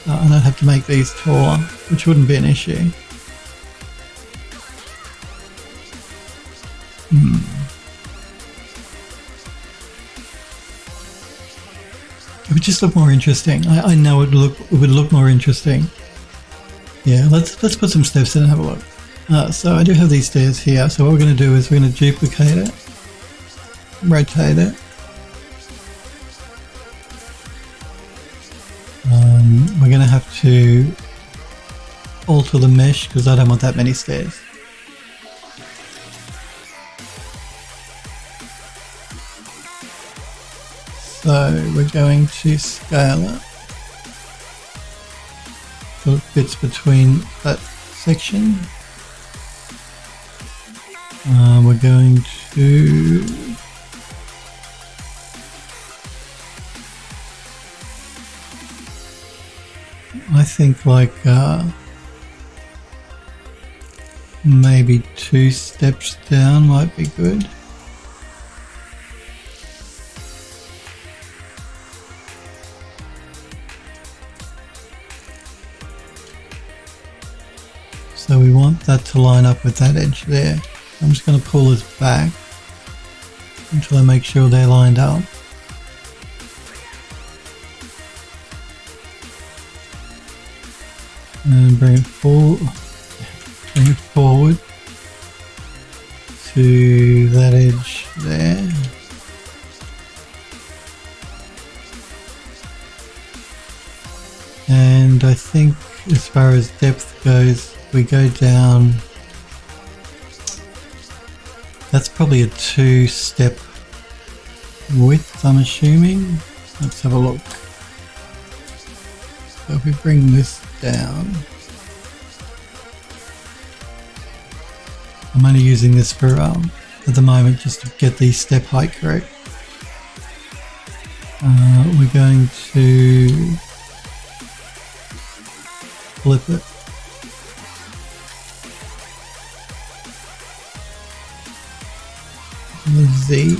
and I'd have to make these taller, which wouldn't be an issue. It would just look more interesting. I know it would look more interesting. Yeah, let's put some steps in and have a look. So I do have these stairs here. So what we're going to do is we're going to duplicate it, rotate it. We're going to have to alter the mesh because I don't want that many stairs. So we're going to scale it so it fits between that section We're going to I think like maybe 2 steps down might be good. So we want that to line up with that edge there. I'm just going to pull this back until I make sure they're lined up. And bring it forward to that edge there. And I think as far as depth goes, we go down, that's probably a 2-step width, I'm assuming. Let's have a look. So if we bring this down, I'm only using this for at the moment just to get the step height correct. We're going to flip it. The Z.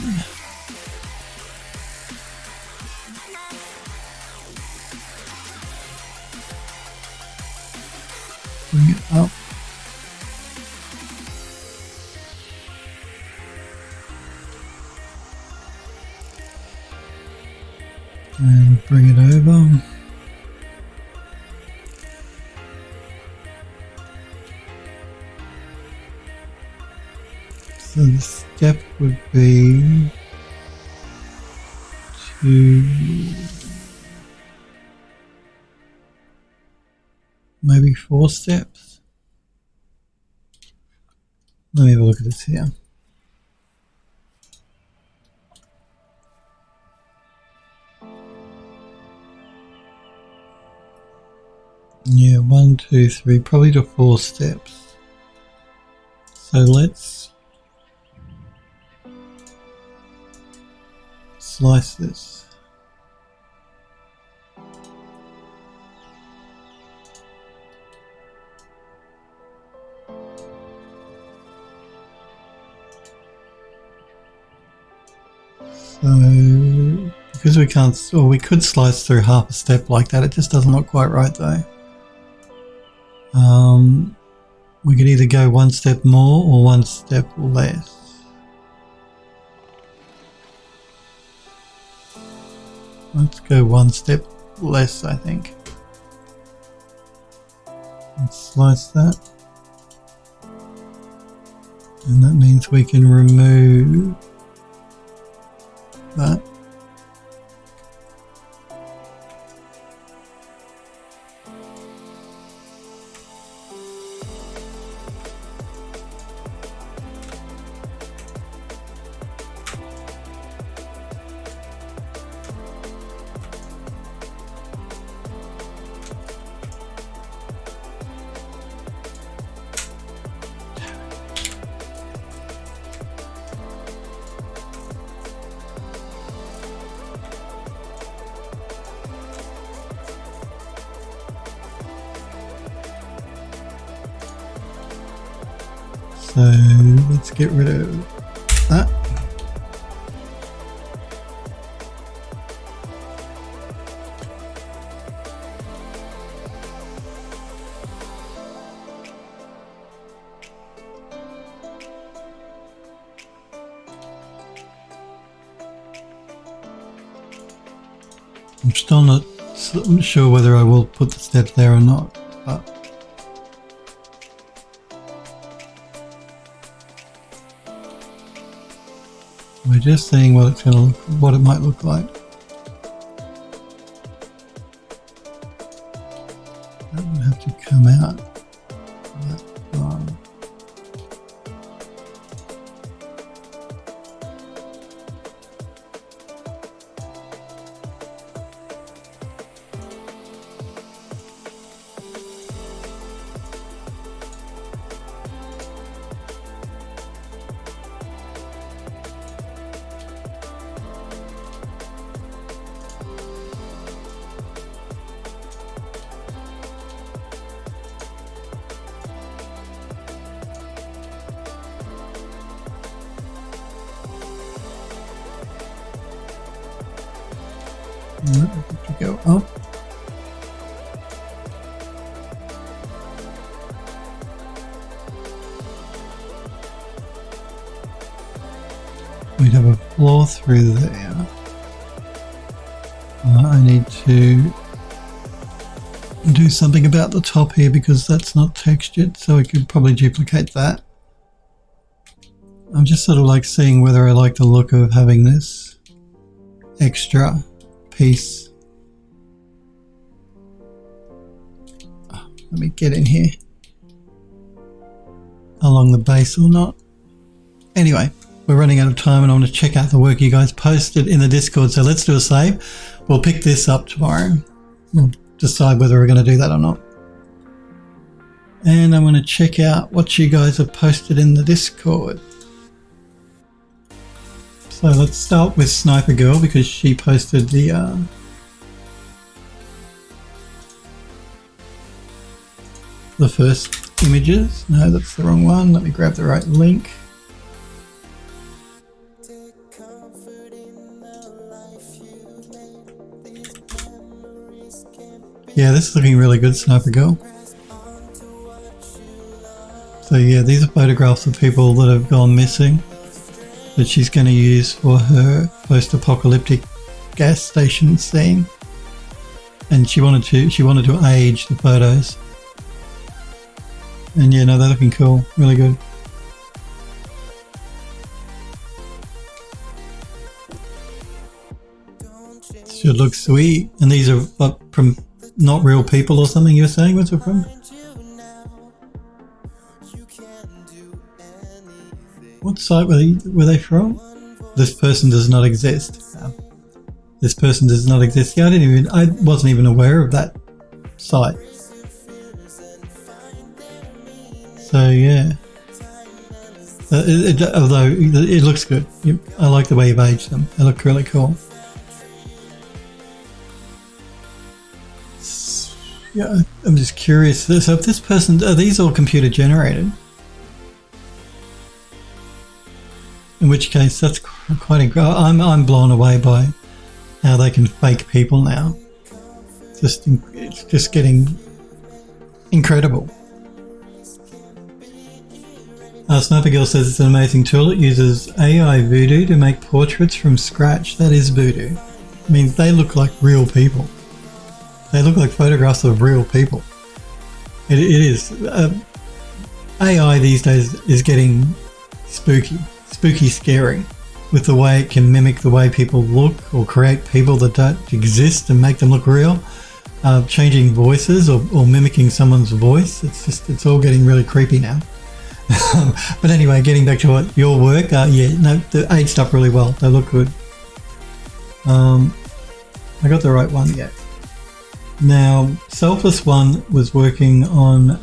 Bring it up. And bring it over. So the step would be to maybe 4 steps. Let me have a look at this here. Yeah, 1, 2, 3, probably to 4 steps. So let's slice this. So because we can't, or we could slice through half a step like that, it just doesn't look quite right though. We could either go 1 step more or 1 step less. Let's go 1 step less, I think. Let's slice that. And that means we can remove that. So let's get rid of that. I'm still not sure whether I will put the step there or not, but we're just seeing what it's going to look, what it might look like. That would have to come out that far. To go up. We'd have a floor through there. I need to do something about the top here because that's not textured, so I could probably duplicate that. I'm just sort of like seeing whether I like the look of having this extra piece. Let me get in here along the base or not. Anyway, we're running out of time and I want to check out the work you guys posted in the Discord, so let's do a save. We'll pick this up tomorrow. We'll decide whether we're going to do that or not. And I'm going to check out what you guys have posted in the Discord. So let's start with Sniper Girl because she posted the first images. No, that's the wrong one. Let me grab the right link. Yeah, this is looking really good, Sniper Girl. So yeah, these are photographs of people that have gone missing that she's going to use for her post-apocalyptic gas station scene. And she wanted to age the photos. And yeah, no, they're looking cool, really good. Should look sweet. And these are from not real people or something you were saying? What's it from? What site were they from? This person does not exist. This person does not exist. Yeah, I wasn't even aware of that site. So yeah. Although it looks good. I like the way you've aged them. They look really cool. Yeah, I'm just curious. So if this person, are these all computer generated? In which case, that's quite incredible. I'm blown away by how they can fake people now. It's just getting incredible. Sniper Girl says it's an amazing tool. It uses AI voodoo to make portraits from scratch. That is voodoo. I mean, they look like real people. They look like photographs of real people. It is. AI these days is getting spooky scary with the way it can mimic the way people look or create people that don't exist and make them look real. Changing voices or mimicking someone's voice. It's all getting really creepy now. But anyway, getting back to your work, yeah, no, they're aged up really well. They look good. I got the right one, yeah. Now, Selfless One was working on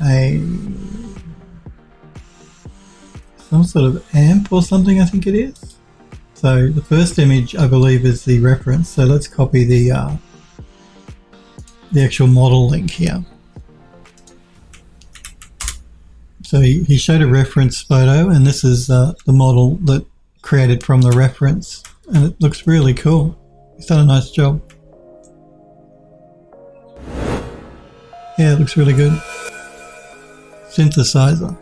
some sort of amp or something, I think it is. So the first image, I believe, is the reference. So let's copy the actual model link here. So he showed a reference photo, and this is the model that created from the reference, and it looks really cool. He's done a nice job. Yeah, it looks really good. Synthesizer.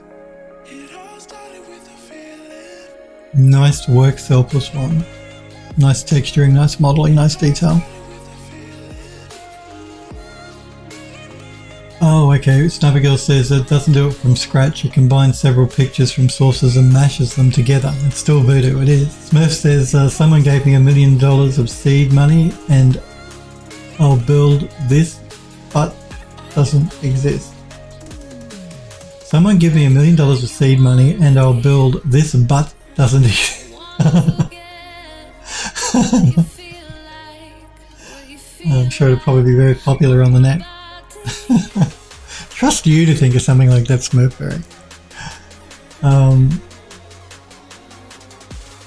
Nice work, Selfless One. Nice texturing, nice modeling, nice detail. Oh, okay. Sniper Girl says it doesn't do it from scratch. It combines several pictures from sources and mashes them together. It's still voodoo, it is. Smurf says, someone gave me $1 million of seed money and I'll build this, but doesn't exist. Someone give me $1 million of seed money and I'll build this, but doesn't exist. I'm sure it'll probably be very popular on the net. Trust you to think of something like that, Smurfberry.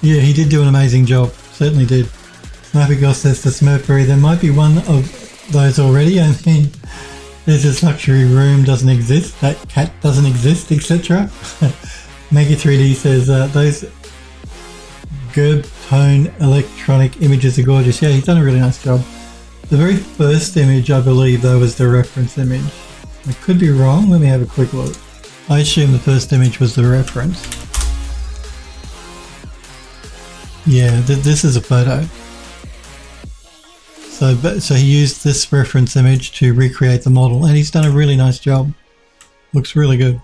Yeah, he did do an amazing job. Certainly did. Sniper Girl says to Smurfberry, there might be one of those already. I mean, there's this luxury room doesn't exist, that cat doesn't exist, etc. Mega3D says those Gerb tone electronic images are gorgeous. Yeah, he's done a really nice job. The very first image, I believe, though, was the reference image. I could be wrong. Let me have a quick look. I assume the first image was the reference. Yeah, this is a photo. So he used this reference image to recreate the model, and he's done a really nice job. Looks really good.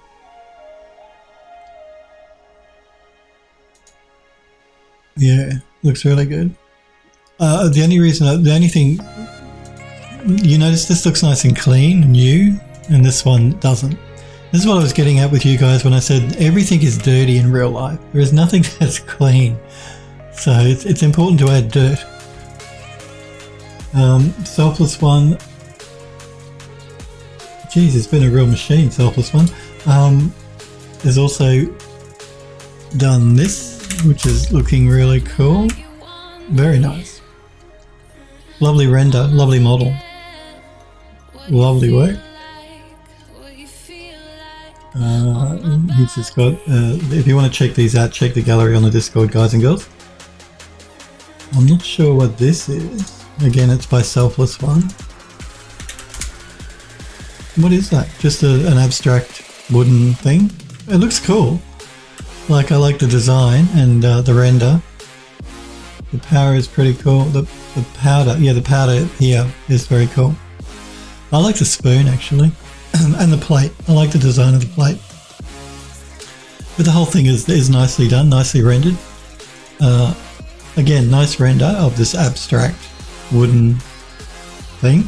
Yeah, looks really good. The only thing, you notice this looks nice and clean, new, and this one doesn't. This is what I was getting at with you guys when I said everything is dirty in real life. There is nothing that's clean. So it's important to add dirt. Selfless One. Geez, it's been a real machine, Selfless One. There's also done this, which is looking really cool. Very nice. Lovely render, lovely model. Lovely work. He's just got, if you want to check these out, check the gallery on the Discord, guys and girls. I'm not sure what this is. Again, it's by Selfless One. What is that? Just an abstract wooden thing? It looks cool. I like the design and the render. The power is pretty cool. The powder, yeah, the powder here is very cool. I like the spoon actually, and the plate. I like the design of the plate. But the whole thing is nicely done, nicely rendered. Again, nice render of this abstract wooden thing.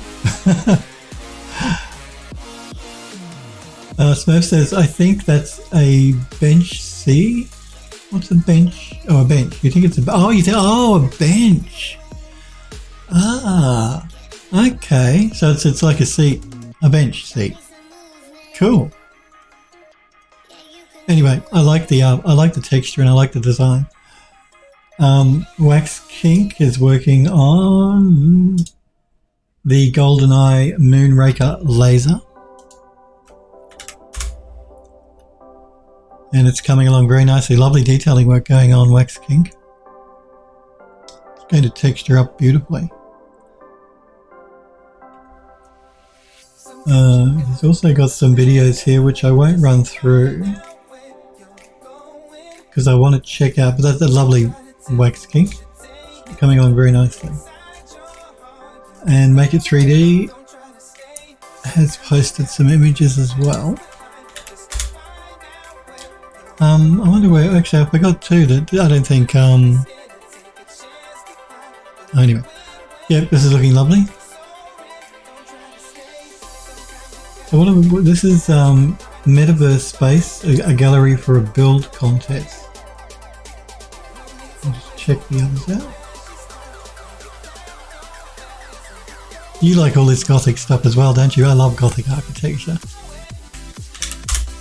Smurf says, I think that's a bench C. What's a bench? Oh, a bench. You think it's a... Oh, you think... Oh, a bench. Ah, okay. So it's like a seat, a bench seat. Cool. Anyway, I like the texture and I like the design. Wax Kink is working on the GoldenEye Moonraker laser. And it's coming along very nicely. Lovely detailing work going on, Wax Kink. It's going to texture up beautifully. He's also got some videos here which I won't run through because I want to check out, but that's a lovely Wax Kink. Coming along very nicely. And Make It 3D has posted some images as well. I wonder where, actually I forgot too that I don't think, anyway. Yep, this is looking lovely. So this is Metaverse Space, a gallery for a build contest. I'll just check the others out. You like all this gothic stuff as well, don't you? I love gothic architecture.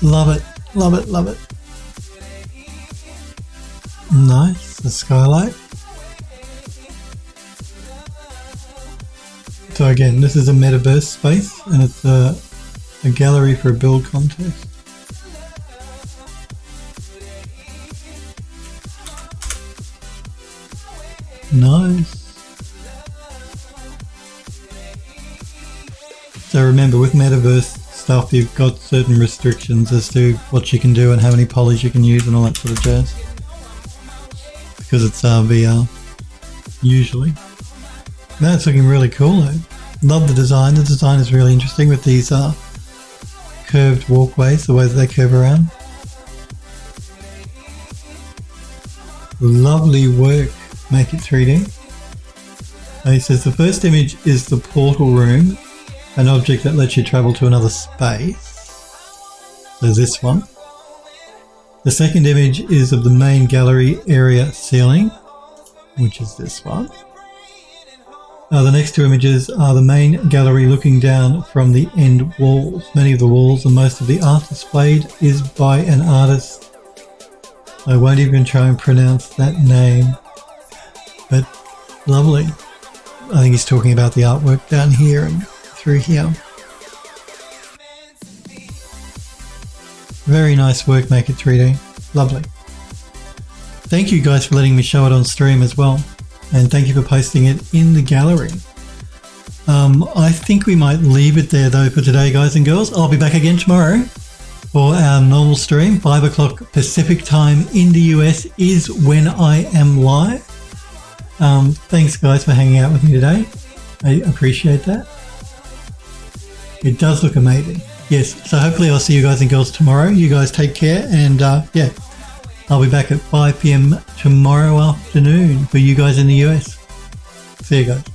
Love it, love it, love it. Nice, the skylight. So again, this is a metaverse space and it's a gallery for a build contest. Nice. So remember, with metaverse stuff, you've got certain restrictions as to what you can do and how many polys you can use and all that sort of jazz. Because it's VR, usually. That's looking really cool though. Love the design. The design is really interesting with these curved walkways, the way that they curve around. Lovely work, Make It 3D. And he says the first image is the portal room, an object that lets you travel to another space. There's this one. The second image is of the main gallery area ceiling, which is this one. The next two images are the main gallery looking down from the end walls. Many of the walls and most of the art displayed is by an artist. I won't even try and pronounce that name, but lovely. I think he's talking about the artwork down here and through here. Very nice work, Make It 3D. Lovely. Thank you guys for letting me show it on stream as well. And thank you for posting it in the gallery. I think we might leave it there though for today, guys and girls. I'll be back again tomorrow for our normal stream. 5 o'clock Pacific time in the US is when I am live. Thanks guys for hanging out with me today. I appreciate that. It does look amazing. Yes, so hopefully I'll see you guys and girls tomorrow. You guys take care, and yeah, I'll be back at 5 p.m. tomorrow afternoon for you guys in the US. See you guys.